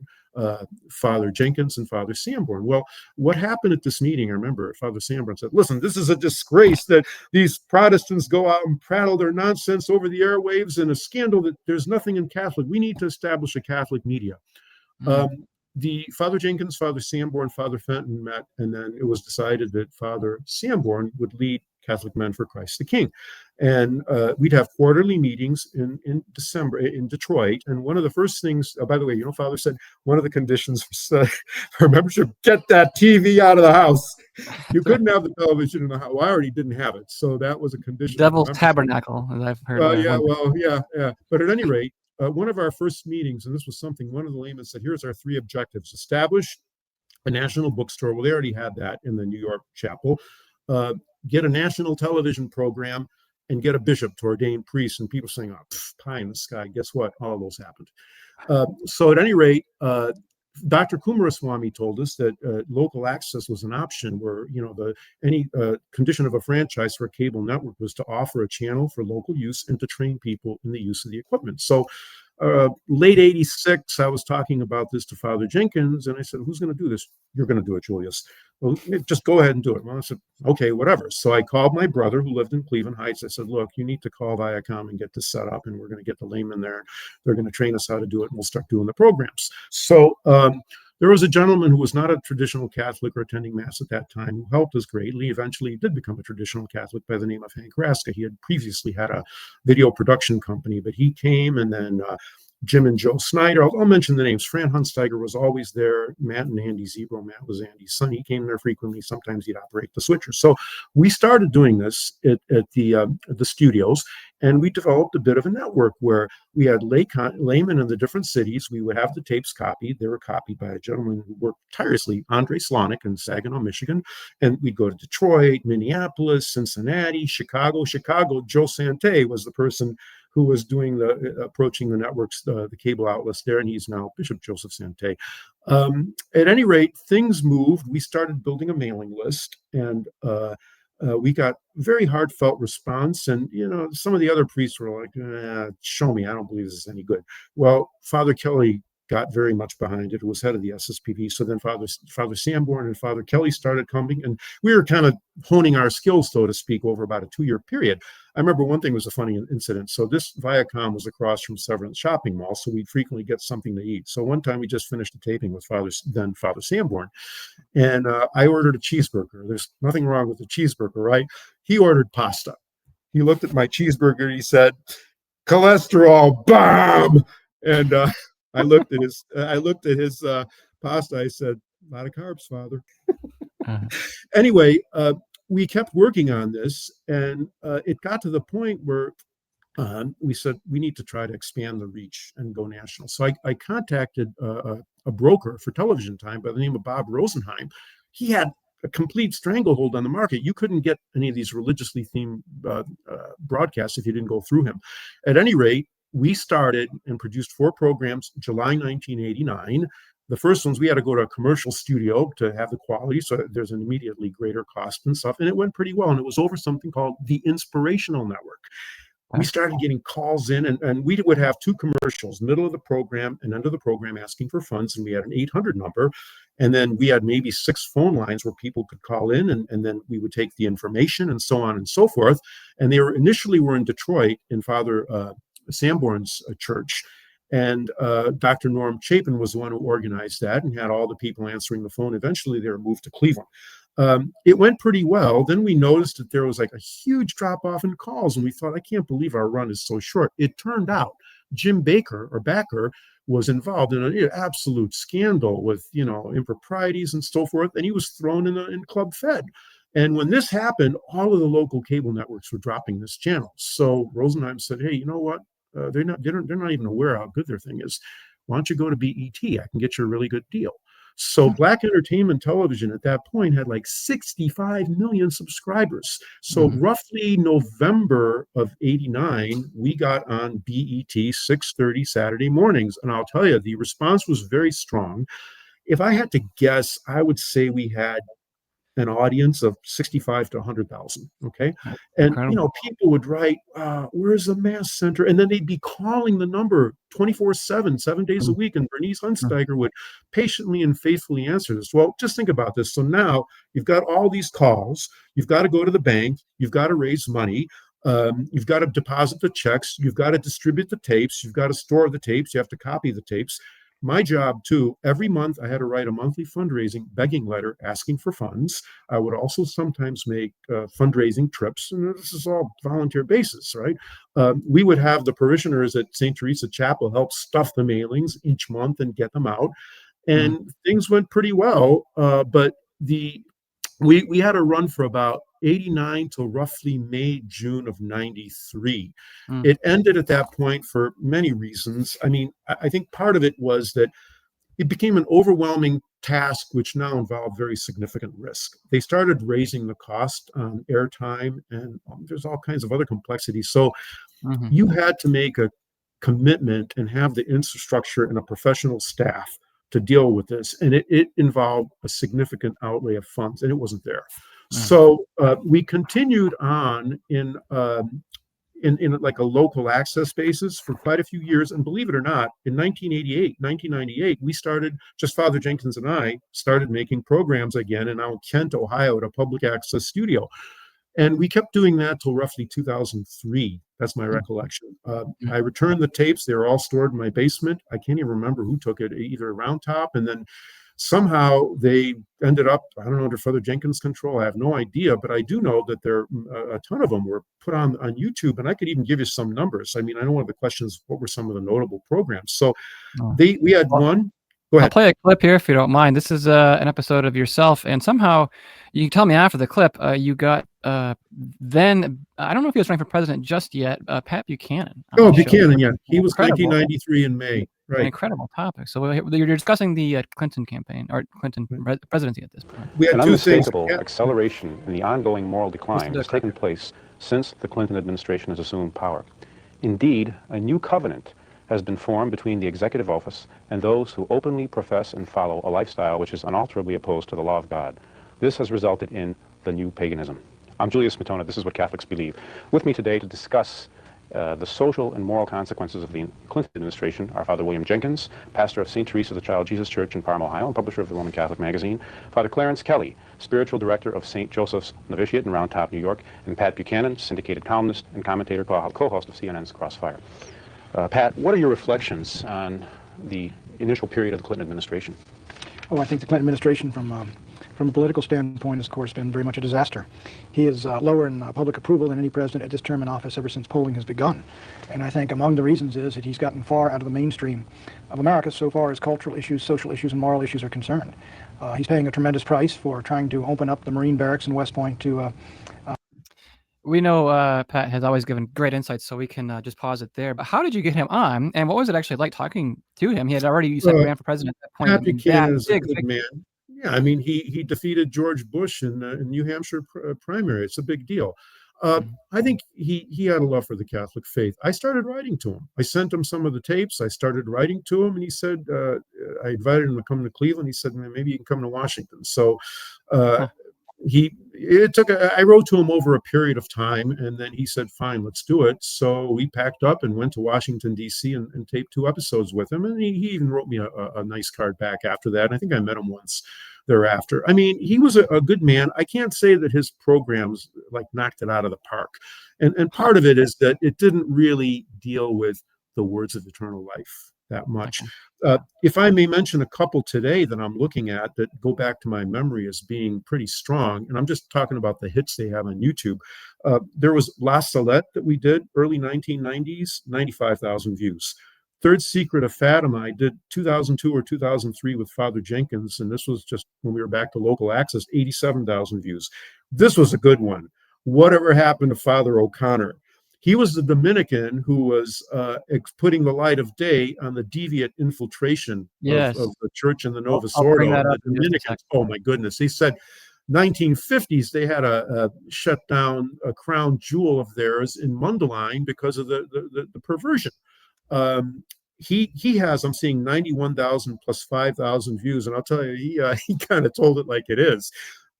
Speaker 3: Father Jenkins and Father Sanborn. Well, what happened at this meeting? I remember Father Sanborn said, listen, this is a disgrace that these Protestants go out and prattle their nonsense over the airwaves, and a scandal that there's nothing in Catholic. We need to establish a Catholic media. The Father Jenkins, Father Sanborn, Father Fenton met, and then it was decided that Father Sanborn would lead Catholic Men for Christ the King. And we'd have quarterly meetings in December in Detroit. And one of the first things, by the way, Father said one of the conditions for membership, get that TV out of the house. You couldn't have the television in the house. Well, I already didn't have it. So that was a condition.
Speaker 2: Devil's Tabernacle, as I've heard.
Speaker 3: Yeah. But at any rate, one of our first meetings, and this was something one of the laymen said, here's our 3 objectives: establish a national bookstore. Well, they already had that in the New York chapel. Get a national television program, and get a bishop to ordain priests. And people saying, oh, pie in the sky. Guess what? All those happened. So at any rate, Dr. Kumaraswamy told us that local access was an option, where any condition of a franchise for a cable network was to offer a channel for local use and to train people in the use of the equipment. So late 86, I was talking about this to Father Jenkins, and I said, who's going to do this? You're going to do it, Julius. Well, just go ahead and do it. Well, I said, okay, whatever. So I called my brother who lived in Cleveland Heights. I said, look, you need to call Viacom and get this set up, and we're going to get the laymen there. They're going to train us how to do it, and we'll start doing the programs. So there was a gentleman who was not a traditional Catholic or attending Mass at that time who helped us greatly. Eventually, he did become a traditional Catholic by the name of Hank Raska. He had previously had a video production company, but he came, and then Jim and Joe Snyder. I'll mention the names. Fran Hunsteiger was always there. Matt and Andy Zebro. Matt was Andy's son. He came there frequently. Sometimes he'd operate the switcher. So we started doing this at the studios, and we developed a bit of a network where we had laymen in the different cities. We would have the tapes copied. They were copied by a gentleman who worked tirelessly, Andre Slonick, in Saginaw, Michigan. And we'd go to Detroit, Minneapolis, Cincinnati, Chicago. Joe Sante was the person who was doing approaching the networks, the cable outlets there, and he's now Bishop Joseph Sante. At any rate, things moved. We started building a mailing list, and we got very heartfelt response. And some of the other priests were like, show me, I don't believe this is any good. Well, Father Kelly got very much behind it, who was head of the SSPV. So then Father Sanborn and Father Kelly started coming, and we were kind of honing our skills, so to speak, over about a 2-year period. I remember one thing was a funny incident. So this Viacom was across from Severance Shopping Mall, so we'd frequently get something to eat. So one time we just finished the taping with Father Sanborn, and I ordered a cheeseburger. There's nothing wrong with the cheeseburger, right? He ordered pasta. He looked at my cheeseburger. He said, cholesterol bomb. And I looked at his pasta. I said, a lot of carbs, Father. Anyway, we kept working on this, and it got to the point where we said we need to try to expand the reach and go national. So I contacted a broker for television time by the name of Bob Rosenheim. He had a complete stranglehold on the market. You couldn't get any of these religiously themed broadcasts if you didn't go through him. At any rate, we started and produced 4 programs July 1989. The first ones, we had to go to a commercial studio to have the quality, so there's an immediately greater cost and stuff, and it went pretty well. And it was over something called the Inspirational Network. We started getting calls in, and we would have 2 commercials, middle of the program and end of the program, asking for funds, and we had an 800 number. And then we had maybe 6 phone lines where people could call in, and then we would take the information and so on and so forth. And they were initially in Detroit in Father Sanborn's church. And Dr. Norm Chapin was the one who organized that and had all the people answering the phone. Eventually, they were moved to Cleveland. It went pretty well. Then we noticed that there was like a huge drop-off in calls, and we thought, I can't believe our run is so short. It turned out Jim Baker was involved in an absolute scandal with, improprieties and so forth, and he was thrown in Club Fed. And when this happened, all of the local cable networks were dropping this channel. So Rosenheim said, hey, you know what? They're not even aware how good their thing is. Why don't you go to BET? I can get you a really good deal. So Black Entertainment Television at that point had like 65 million subscribers. So roughly November of 89, we got on BET 6:30 Saturday mornings. And I'll tell you, the response was very strong. If I had to guess, I would say we had an audience of 65 to 100,000. Okay. And,
Speaker 2: Incredible.
Speaker 3: people would write, where's the Mass Center? And then they'd be calling the number 24/7, 7 days a week. And Bernice Hunsteiger would patiently and faithfully answer this. Well, just think about this. So now you've got all these calls. You've got to go to the bank. You've got to raise money. You've got to deposit the checks. You've got to distribute the tapes. You've got to store the tapes. You have to copy the tapes. My job, too, every month I had to write a monthly fundraising begging letter asking for funds. I would also sometimes make fundraising trips, and this is all volunteer basis, right? We would have the parishioners at St. Teresa Chapel help stuff the mailings each month and get them out. And things went pretty well, but we had a run for about 89 till roughly May, June of 93. It ended at that point for many reasons. I mean, I think part of it was that it became an overwhelming task, which now involved very significant risk. They started raising the cost on airtime, and there's all kinds of other complexities. So you had to make a commitment and have the infrastructure and a professional staff to deal with this. And it involved a significant outlay of funds, and it wasn't there. So we continued on in like a local access basis for quite a few years. And believe it or not, in 1998, we started, just Father Jenkins and I started making programs again in our Kent, Ohio, at a public access studio. And we kept doing that till roughly 2003. That's my recollection. I returned the tapes. They were all stored in my basement. I can't even remember who took it, either Round Top, and then somehow they ended up, I don't know, under Father Jenkins' control. I have no idea, but I do know that a ton of them were put on YouTube, and I could even give you some numbers. I mean, I know one of the questions, what were some of the notable programs? So we had one. Go ahead.
Speaker 2: I'll play a clip here if you don't mind. This is an episode of yourself, and somehow you can tell me after the clip, you got then, I don't know if he was running for president just yet, Pat Buchanan.
Speaker 3: Oh, Buchanan, yeah. He was 1993 in May. Right.
Speaker 2: An incredible topic. So you're discussing the Clinton campaign, or Clinton presidency at this point.
Speaker 3: We had
Speaker 1: An
Speaker 3: two things.
Speaker 1: unmistakable acceleration in the ongoing moral decline has taken place since the Clinton administration has assumed power. Indeed, a new covenant has been formed between the executive office and those who openly profess and follow a lifestyle which is unalterably opposed to the law of God. This has resulted in the new paganism. I'm Julius Smetona. This is what Catholics believe. With me today to discuss the social and moral consequences of the Clinton administration are Father William Jenkins, pastor of St. Teresa of the Child Jesus Church in Parma, Ohio, and publisher of the Roman Catholic magazine, Father Clarence Kelly, spiritual director of St. Joseph's Novitiate in Round Top, New York, and Pat Buchanan, syndicated columnist and commentator, co-host of CNN's Crossfire. Pat, what are your reflections on the initial period of the Clinton administration?
Speaker 6: Oh, I think the Clinton administration, from a political standpoint, has, of course, been very much a disaster. He is lower in public approval than any president at this term in office ever since polling has begun. And I think among the reasons is that he's gotten far out of the mainstream of America so far as cultural issues, social issues, and moral issues are concerned. He's paying a tremendous price for trying to open up the Marine barracks in West Point to...
Speaker 2: We know Pat has always given great insights, so we can just pause it there. But how did you get him on, and what was it actually like talking to him? He had already, you said, ran for president at that point.
Speaker 3: Pat Buchanan is a good man. Yeah, I mean, he defeated George Bush in New Hampshire primary. It's a big deal. I think he had a love for the Catholic faith. I started writing to him. I sent him some of the tapes. I started writing to him, and he said, I invited him to come to Cleveland. He said, maybe you can come to Washington. So I wrote to him over a period of time, and then he said, fine, let's do it. So we packed up and went to Washington, D.C. and taped 2 episodes with him. And he even wrote me a nice card back after that. And I think I met him once thereafter. I mean, he was a good man. I can't say that his programs like knocked it out of the park. And part of it is that it didn't really deal with the words of eternal life that much. If I may mention a couple today that I'm looking at that go back to my memory as being pretty strong, and I'm just talking about the hits they have on YouTube. There was La Salette that we did, early 1990s, 95,000 views. Third Secret of Fatima, I did 2002 or 2003 with Father Jenkins, and this was just when we were back to local access, 87,000 views. This was a good one. Whatever Happened to Father O'Connor? He was the Dominican who was putting the light of day on the deviant infiltration of the church in the Novus Ordo. The Dominicans, oh my goodness. He said 1950s, they had shut down a crown jewel of theirs in Mundelein because of the perversion. He has, I'm seeing 91,000 plus 5,000 views. And I'll tell you, he kind of told it like it is.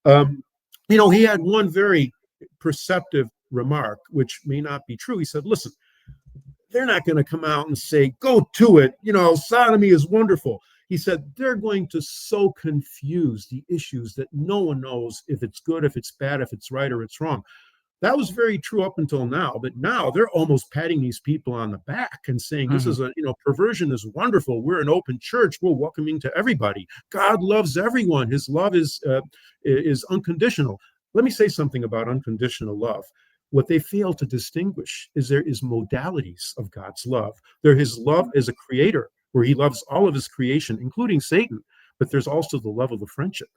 Speaker 3: He had one very perceptive remark, which may not be true. He said, listen, they're not going to come out and say, go to it, sodomy is wonderful. He said, they're going to so confuse the issues that no one knows if it's good, if it's bad, if it's right, or it's wrong. That was very true up until now, but now they're almost patting these people on the back and saying, this is perversion is wonderful. We're an open church. We're welcoming to everybody. God loves everyone. His love is unconditional. Let me say something about unconditional love. What they fail to distinguish is there is modalities of God's love. There his love as a creator, where he loves all of his creation, including Satan, but there's also the love of the friendship.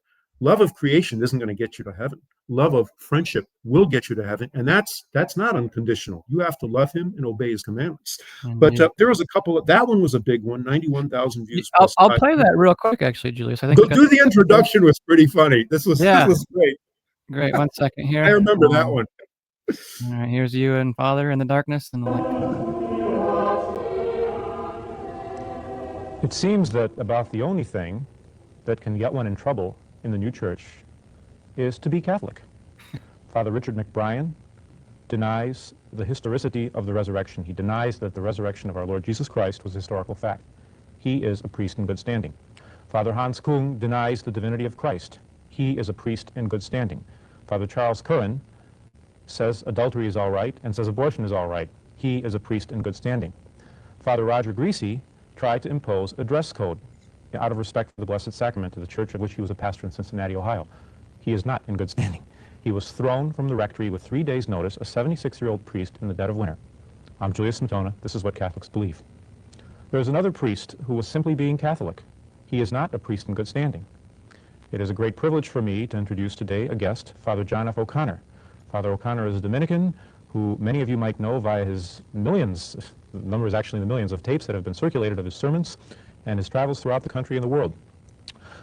Speaker 3: Love of creation isn't going to get you to heaven. Love of friendship will get you to heaven, and that's not unconditional. You have to love him and obey his commandments. But there was a couple that one was a big one, 91,000 views.
Speaker 2: I'll play that real quick, actually, Julius. I think
Speaker 3: do the introduction was pretty funny. This was great.
Speaker 2: Great. 1 second here.
Speaker 3: I remember that one.
Speaker 2: All right, here's you and Father in the darkness and the light.
Speaker 1: It seems that about the only thing that can get one in trouble in the new church is to be Catholic. Father Richard McBrien denies the historicity of the resurrection. He denies that the resurrection of our Lord Jesus Christ was a historical fact. He is a priest in good standing. Father Hans Kung denies the divinity of Christ. He is a priest in good standing. Father Charles Curran says adultery is all right and says abortion is all right. He is a priest in good standing. Father Roger Greasy tried to impose a dress code out of respect for the Blessed Sacrament to the church of which he was a pastor in Cincinnati, Ohio. He is not in good standing. He was thrown from the rectory with 3 days' notice, a 76-year-old priest in the dead of winter. I'm Julius Smetona. This is what Catholics believe. There's another priest who was simply being Catholic. He is not a priest in good standing. It is a great privilege for me to introduce today a guest, Father John F. O'Connor. Father O'Connor is a Dominican who many of you might know via his millions, the number is actually in the millions of tapes that have been circulated of his sermons and his travels throughout the country and the world.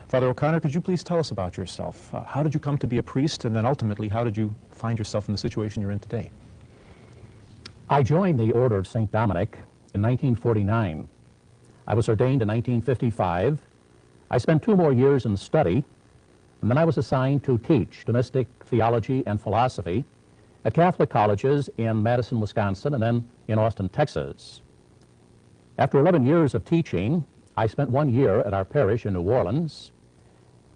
Speaker 1: Father O'Connor, could you please tell us about yourself? How did you come to be a priest, and then ultimately, how did you find yourself in the situation you're in today?
Speaker 7: I joined the Order of St. Dominic in 1949. I was ordained in 1955. I spent 2 more years in study, and then I was assigned to teach Thomistic theology and philosophy at Catholic colleges in Madison, Wisconsin, and then in Austin, Texas. After 11 years of teaching, I spent 1 year at our parish in New Orleans,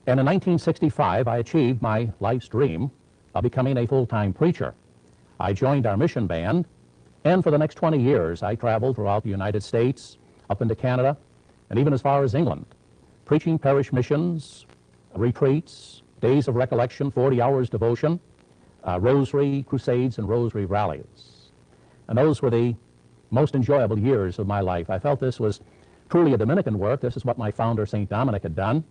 Speaker 7: and in 1965, I achieved my life's dream of becoming a full-time preacher. I joined our mission band, and for the next 20 years, I traveled throughout the United States, up into Canada, and even as far as England, preaching parish missions, retreats, days of recollection, 40 hours devotion, rosary crusades, and rosary rallies. And those were the most enjoyable years of my life. I felt this was truly a Dominican work. This is what my founder, St. Dominic, had done.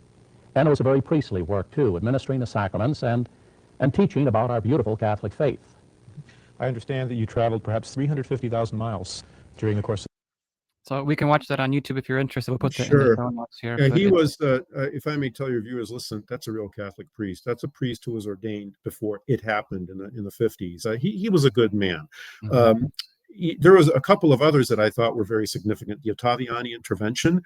Speaker 7: And it was a very priestly work, too, administering the sacraments and teaching about our beautiful Catholic faith.
Speaker 1: I understand that you traveled perhaps 350,000 miles during the course of...
Speaker 2: So we can watch that on YouTube if you're interested. We'll put that in the show notes here.
Speaker 3: Yeah, he was, if I may tell your viewers, listen, that's a real Catholic priest. That's a priest who was ordained before it happened in the 50s. He was a good man. Mm-hmm. There was a couple of others that I thought were very significant. The Ottaviani intervention,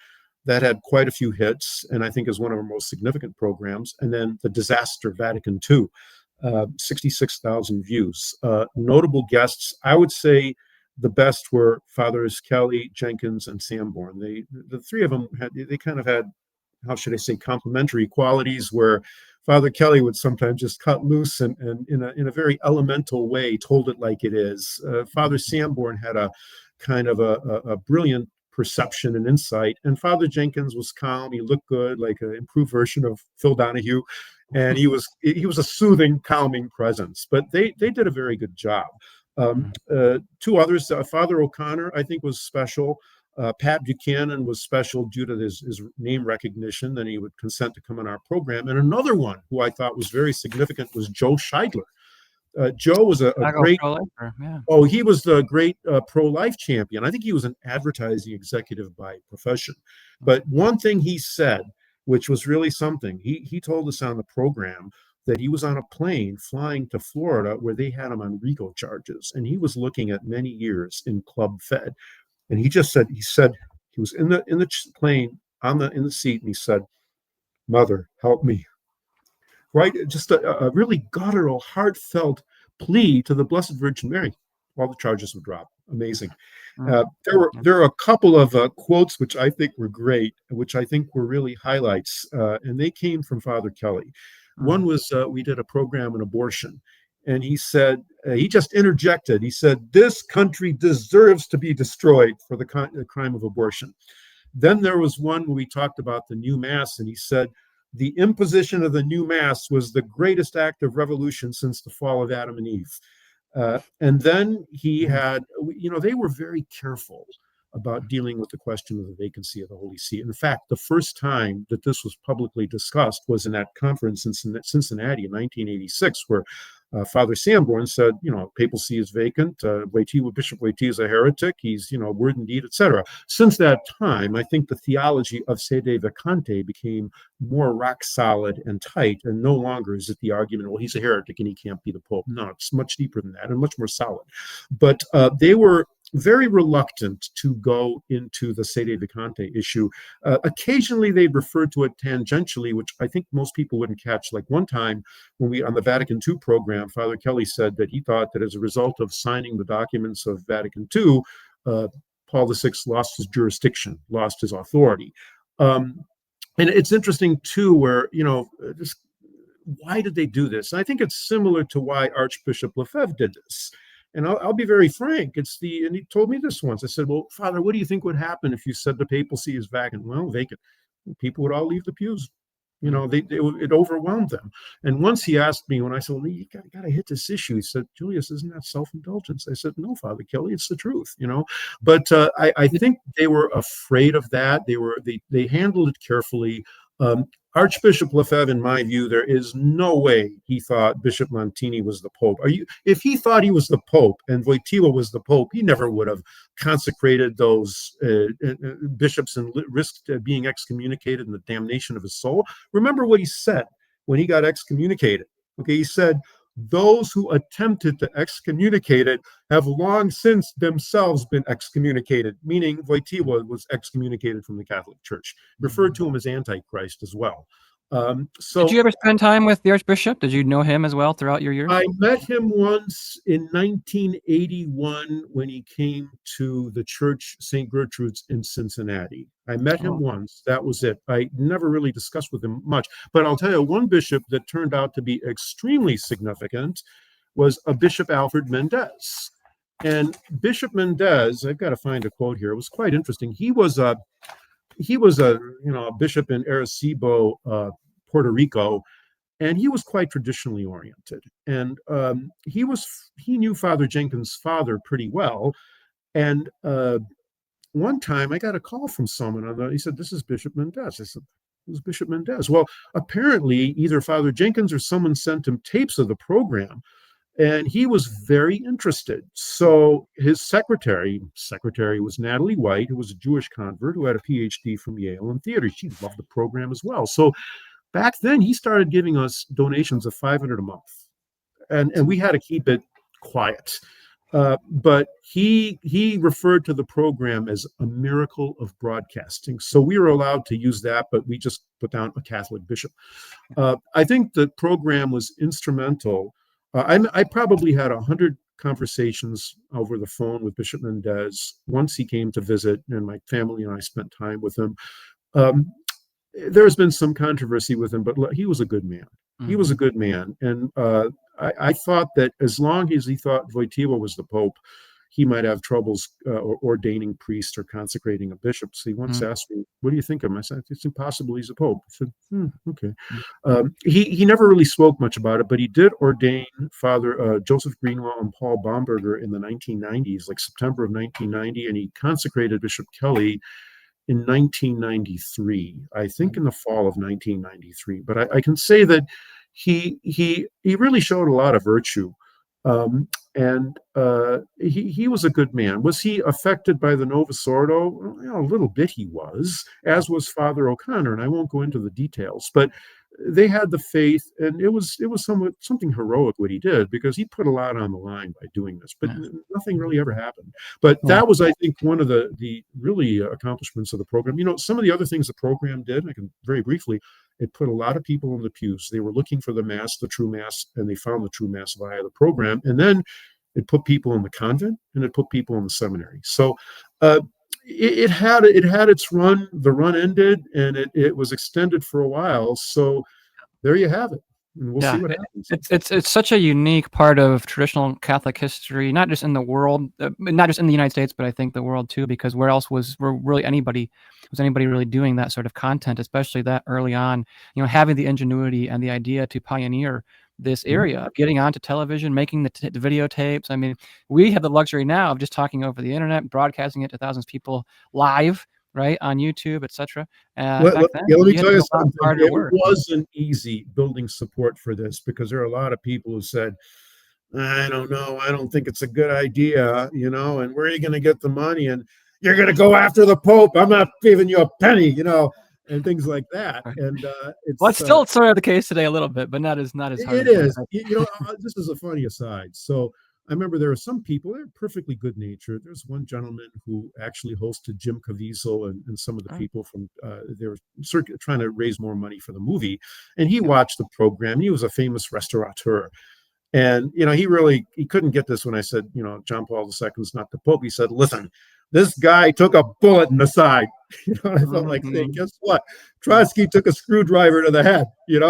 Speaker 3: that had quite a few hits, and I think is one of our most significant programs. And then the disaster Vatican II, 66,000 views. Notable guests, I would say the best were Fathers Kelly, Jenkins, and Sanborn. The three of them they kind of had, how should I say, complementary qualities, where Father Kelly would sometimes just cut loose and in a very elemental way told it like it is. Father Sanborn had a kind of a brilliant perception and insight, and Father Jenkins was calm. He looked good, like an improved version of Phil Donahue, and he was a soothing, calming presence. But they did a very good job. 2 others, Father O'Connor, I think, was special. Pat Buchanan was special due to his name recognition, that he would consent to come on our program. And another one who I thought was very significant was Joe Scheidler. Joe was a great, he was the great pro-life champion. I think he was an advertising executive by profession. But one thing he said, which was really something, he told us on the program that he was on a plane flying to Florida where they had him on RICO charges. And he was looking at many years in Club Fed. And he said he was in the plane in the seat, and he said, "Mother, help me. right? Just a really guttural, heartfelt plea to the Blessed Virgin Mary. All the charges were dropped. Amazing. There are a couple of quotes which I think were great, which I think were really highlights, and they came from Father Kelly. One was we did a program on abortion, and he said, he just interjected, he said, "This country deserves to be destroyed for the crime of abortion." Then there was one where we talked about the new Mass, and he said, "The imposition of the new Mass was the greatest act of revolution since the fall of Adam and Eve." And then he had, they were very careful about dealing with the question of the vacancy of the Holy See. In fact, the first time that this was publicly discussed was in that conference in Cincinnati in 1986, where Father Sanborn said, papal see is vacant. Bishop Wojtyła is a heretic. He's, word and deed, etc. Since that time, I think the theology of sede vacante became more rock solid and tight, and no longer is it the argument, well, he's a heretic and he can't be the Pope. No, it's much deeper than that and much more solid. But they were very reluctant to go into the sede vacante issue. Occasionally they referred to it tangentially, which I think most people wouldn't catch. Like one time when we, on the Vatican II program, Father Kelly said that he thought that as a result of signing the documents of Vatican II, Paul VI lost his jurisdiction, lost his authority. And it's interesting too, where, why did they do this? And I think it's similar to why Archbishop Lefebvre did this. And I'll be very frank. And he told me this once. I said, "Well, Father, what do you think would happen if you said the papal see is vacant?" "Well, vacant. People would all leave the pews. It overwhelmed them." And once he asked me, when I said, "Well, you got to hit this issue," he said, "Julius, isn't that self-indulgence?" I said, "No, Father Kelly, it's the truth." But I think they were afraid of that. They handled it carefully. Archbishop Lefebvre, in my view, there is no way he thought Bishop Montini was the Pope. If he thought he was the Pope and Wojtyła was the Pope, he never would have consecrated those bishops and risked being excommunicated and the damnation of his soul. Remember what he said when he got excommunicated. Okay, he said, "Those who attempted to excommunicate it have long since themselves been excommunicated," meaning Wojtyła was excommunicated from the Catholic Church, referred to him as Antichrist as well.
Speaker 2: Did you ever spend time with the Archbishop? Did you know him as well throughout your years?
Speaker 3: I met him once in 1981 when he came to the church, St. Gertrude's in Cincinnati. I met him once. That was it. I never really discussed with him much. But I'll tell you, one bishop that turned out to be extremely significant was a Bishop Alfred Mendez. And Bishop Mendez, I've got to find a quote here. It was quite interesting. He was a bishop in Arecibo, Puerto Rico, and he was quite traditionally oriented. And he knew Father Jenkins' father pretty well. And one time I got a call from someone. He said, "This is Bishop Mendez." I said, "Who's Bishop Mendez?" Well, apparently either Father Jenkins or someone sent him tapes of the program. And he was very interested. So his secretary was Natalie White, who was a Jewish convert who had a PhD from Yale in theater. She loved the program as well. So back then he started giving us donations of $500 a month. And we had to keep it quiet. But he referred to the program as a miracle of broadcasting. So we were allowed to use that, but we just put down a Catholic bishop. I think the program was instrumental. I probably had 100 conversations over the phone with Bishop Mendez once he came to visit, and my family and I spent time with him. There has been some controversy with him, but he was a good man. He was a good man. And I thought that as long as he thought Wojtyła was the Pope, he might have troubles ordaining priests or consecrating a bishop. So he once asked me, "What do you think of him?" I said, "It's impossible. He's a Pope." I said, "Okay." He never really spoke much about it, but he did ordain Father Joseph Greenwell and Paul Baumberger in the 1990s, like September of 1990, and he consecrated Bishop Kelly in 1993, I think in the fall of 1993. But I can say that he really showed a lot of virtue. And he was a good man. Was he affected by the Novus Ordo? A little bit he was, as was Father O'Connor, and I won't go into the details, but they had the faith, and it was something heroic what he did, because he put a lot on the line by doing this, but nothing really ever happened. But that was, I think, one of the really accomplishments of the program. Some of the other things the program did, I can very briefly, It put a lot of people in the pews. They were looking for the mass, the true mass, and they found the true mass via the program. And then it put people in the convent, and it put people in the seminary. So it had its run. The run ended, and it was extended for a while. So there you have it. And we'll see what happens.
Speaker 2: It's such a unique part of traditional Catholic history, not just in the world, not just in the United States, but I think the world too, because where else was anybody really doing that sort of content, especially that early on, having the ingenuity and the idea to pioneer this area, getting onto television, making the videotapes. I mean, we have the luxury now of just talking over the internet, broadcasting it to thousands of people live, right, on YouTube, etc.
Speaker 3: Let me tell you something. It
Speaker 2: work.
Speaker 3: wasn't easy building support for this, because there are a lot of people who said, I don't know, I don't think it's a good idea, and where are you going to get the money? And you're going to go after the Pope. I'm not giving you a penny, and things like that.
Speaker 2: Right.
Speaker 3: And
Speaker 2: it's still sort of the case today a little bit, but not as hard.
Speaker 3: It is. This is a funny aside. So I remember there are some people, they're perfectly good natured. There's one gentleman who actually hosted Jim Caviezel and some of the people from, they were trying to raise more money for the movie. And he watched the program. He was a famous restaurateur. And, he couldn't get this when I said, John Paul II is not the Pope. He said, listen, this guy took a bullet in the side. I felt like saying, guess what? Trotsky took a screwdriver to the head, it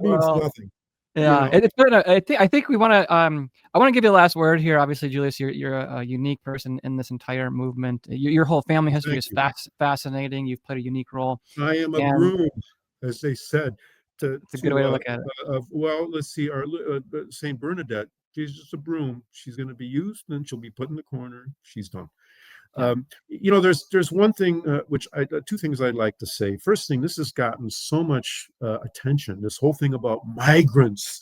Speaker 3: means nothing.
Speaker 2: Yeah, it's been I think we want to. I want to give you the last word here. Obviously, Julius, you're a unique person in this entire movement. Your whole family history is fascinating. You've played a unique role.
Speaker 3: I am a broom, as they said.
Speaker 2: It's a good way to look at it.
Speaker 3: Well, let's see. Our Saint Bernadette, she's just a broom. She's going to be used, and then she'll be put in the corner. She's done. There's one thing two things I'd like to say. First thing, this has gotten so much attention. This whole thing about migrants.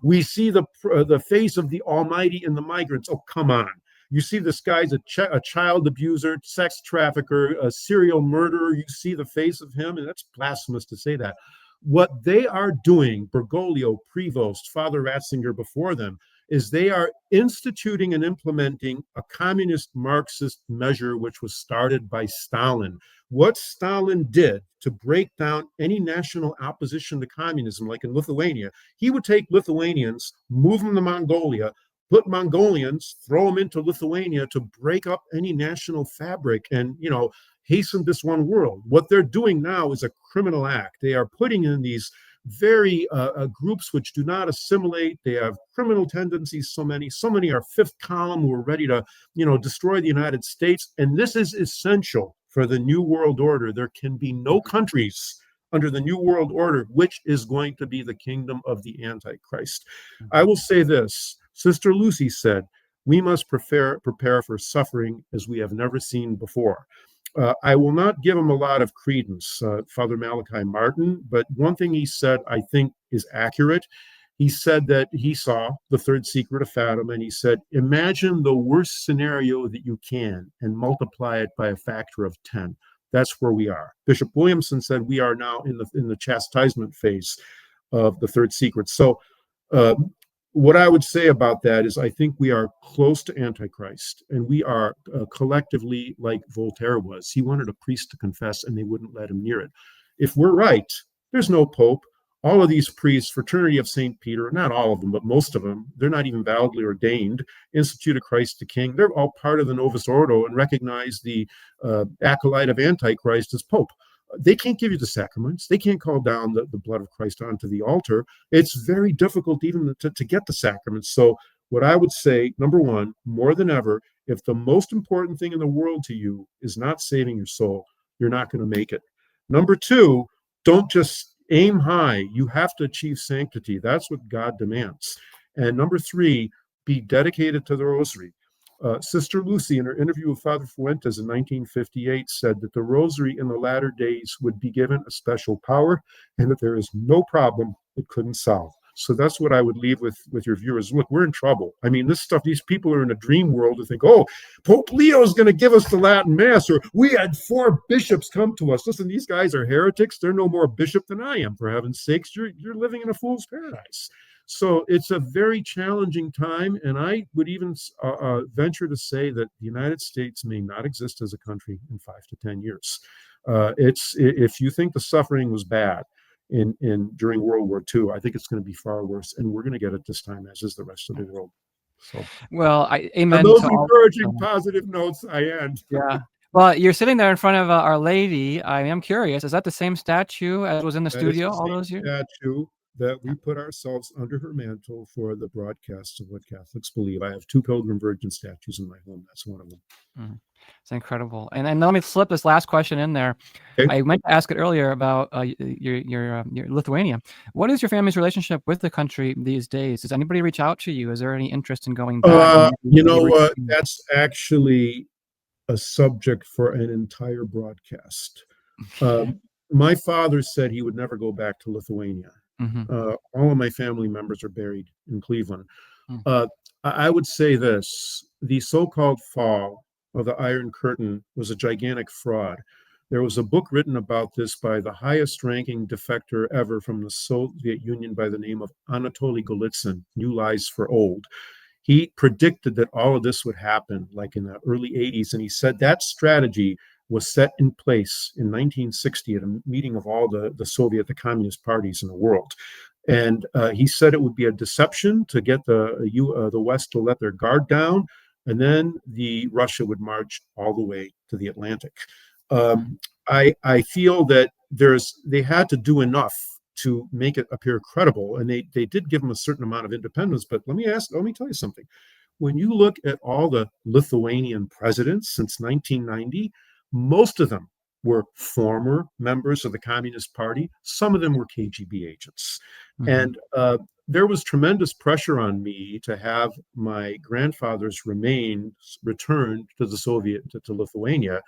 Speaker 3: We see the face of the Almighty in the migrants. Oh, come on! You see this guy's a child abuser, sex trafficker, a serial murderer. You see the face of him, and that's blasphemous to say that. What they are doing, Bergoglio, Prevost, Father Ratzinger before them, is they are instituting and implementing a communist Marxist measure which was started by Stalin. What Stalin did to break down any national opposition to communism, like in Lithuania, he would take Lithuanians, move them to Mongolia, put Mongolians, throw them into Lithuania to break up any national fabric and, hasten this one world. What they're doing now is a criminal act. They are putting in these very groups which do not assimilate. They have criminal tendencies. So many are fifth column who are ready to, destroy the United States. And this is essential for the New World Order. There can be no countries under the New World Order, which is going to be the kingdom of the Antichrist. I will say this. Sister Lucy said, we must prepare for suffering as we have never seen before. I will not give him a lot of credence, Father Malachi Martin, but one thing he said I think is accurate. He said that he saw the third secret of Fatima, and he said, imagine the worst scenario that you can and multiply it by a factor of 10. That's where we are. Bishop Williamson said we are now in the chastisement phase of the third secret. So what I would say about that is I think we are close to Antichrist, and we are collectively like Voltaire was. He wanted a priest to confess, and they wouldn't let him near it. If we're right, there's no Pope. All of these priests, Fraternity of St. Peter, not all of them, but most of them, they're not even validly ordained. Institute of Christ the King, they're all part of the Novus Ordo and recognize the acolyte of Antichrist as Pope. They can't give you the sacraments. They can't call down the blood of Christ onto the altar. It's very difficult even to get the sacraments. So what I would say, number one, more than ever, if the most important thing in the world to you is not saving your soul, you're not going to make it. Number two, don't just aim high. You have to achieve sanctity. That's what God demands. And number three, be dedicated to the rosary. Sister Lucy, in her interview with Father Fuentes in 1958, said that the rosary in the latter days would be given a special power and that there is no problem it couldn't solve. So that's what I would leave with your viewers. Look, we're in trouble. I mean, this stuff, these people are in a dream world to think, oh, Pope Leo is going to give us the Latin Mass, or we had 4 bishops come to us. Listen, these guys are heretics. They're no more bishop than I am, for heaven's sakes. You're living in a fool's paradise. So it's a very challenging time, and I would even venture to say that the United States may not exist as a country in 5 to 10 years. If you think the suffering was bad in during World War II, I think it's going to be far worse, and we're going to get it this time, as is the rest of the world. So,
Speaker 2: well, amen
Speaker 3: on those
Speaker 2: to all.
Speaker 3: encouraging, positive notes, I end.
Speaker 2: Yeah. Well, you're sitting there in front of Our Lady. I am curious. Is that the same statue as was in the
Speaker 3: That is
Speaker 2: studio
Speaker 3: the
Speaker 2: all
Speaker 3: same
Speaker 2: those years?
Speaker 3: statue that we put ourselves under her mantle for the broadcasts of what Catholics believe. I have 2 Pilgrim Virgin statues in my home. That's one of them.
Speaker 2: Mm. It's incredible. And let me slip this last question in there.
Speaker 3: Okay.
Speaker 2: I meant to ask it earlier about your Lithuania. What is your family's relationship with the country these days? Does anybody reach out to you? Is there any interest in going back?
Speaker 3: You know what? That's actually a subject for an entire broadcast. My father said he would never go back to Lithuania. All of my family members are buried in Cleveland. I would say this: the so-called fall of the Iron Curtain was a gigantic fraud. There was a book written about this by the highest-ranking defector ever from the Soviet Union by the name of Anatoly Golitsyn, New Lies for Old. He predicted that all of this would happen like in the early 80s, and he said that strategy was set in place in 1960 at a meeting of all the communist parties in the world. And he said it would be a deception to get the West to let their guard down, and then Russia would march all the way to the Atlantic. I feel that they had to do enough to make it appear credible, and they did give them a certain amount of independence. But let me tell you something. When you look at all the Lithuanian presidents since 1990, most of them were former members of the Communist Party. Some of them were KGB agents. And there was tremendous pressure on me to have my grandfather's remains returned to to Lithuania,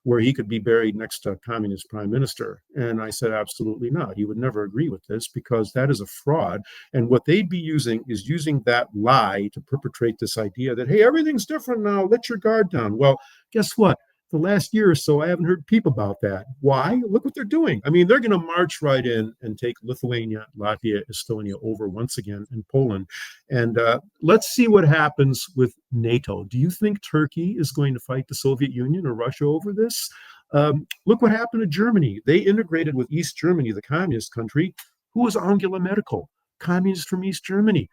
Speaker 3: where he could be buried next to a communist prime minister. And I said, absolutely not. He would never agree with this, because that is a fraud. And what they'd be using is using that lie to perpetrate this idea that, hey, everything's different now, let your guard down. Well, guess what? The last year or so, I haven't heard peep about that. Why? Look what they're doing. I mean, they're going to march right in and take Lithuania, Latvia, Estonia over once again, and Poland. And let's see what happens with NATO. Do you think Turkey is going to fight the Soviet Union or Russia over this? Look what happened to Germany. They integrated with East Germany, the communist country. Who was Angela Merkel? Communist from East Germany.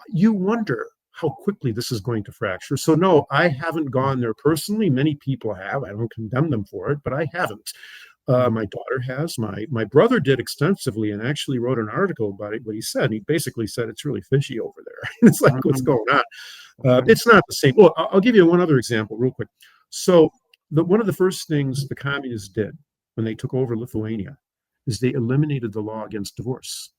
Speaker 3: You wonder how quickly this is going to fracture. So no, I haven't gone there personally. Many people have. I don't condemn them for it, but I haven't. My daughter has. My brother did extensively and actually wrote an article about it, what he said. He basically said it's really fishy over there. It's like, what's going on? It's not the same. Well, I'll give you one other example real quick. So one of the first things the communists did when they took over Lithuania is they eliminated the law against divorce.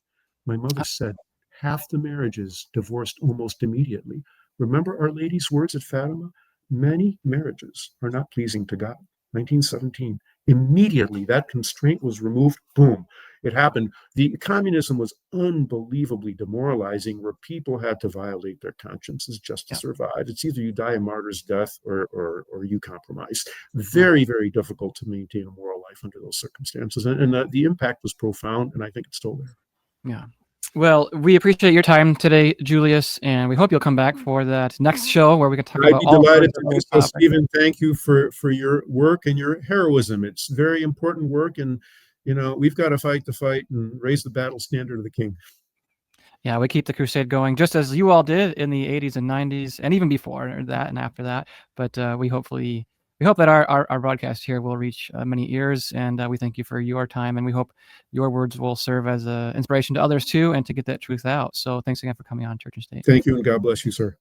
Speaker 3: My mother said, half the marriages divorced almost immediately. Remember Our Lady's words at Fatima? Many marriages are not pleasing to God. 1917. Immediately, that constraint was removed. Boom. It happened. The communism was unbelievably demoralizing, where people had to violate their consciences just to survive. It's either you die a martyr's death or you compromise. Very, very difficult to maintain a moral life under those circumstances. And the impact was profound, and I think it's still there.
Speaker 2: Yeah. Well, we appreciate your time today, Julius, and we hope you'll come back for that next show where we can talk about all
Speaker 3: delighted to do so, Stephen. Thank you for your work and your heroism. It's very important work, and we've got to fight the fight and raise the battle standard of the King.
Speaker 2: Yeah, we keep the crusade going, just as you all did in the 80s and 90s, and even before that and after that. But we hope that our broadcast here will reach many ears, and we thank you for your time, and we hope your words will serve as an inspiration to others too, and to get that truth out. So thanks again for coming on Church and State.
Speaker 3: Thank you, and God bless you, sir.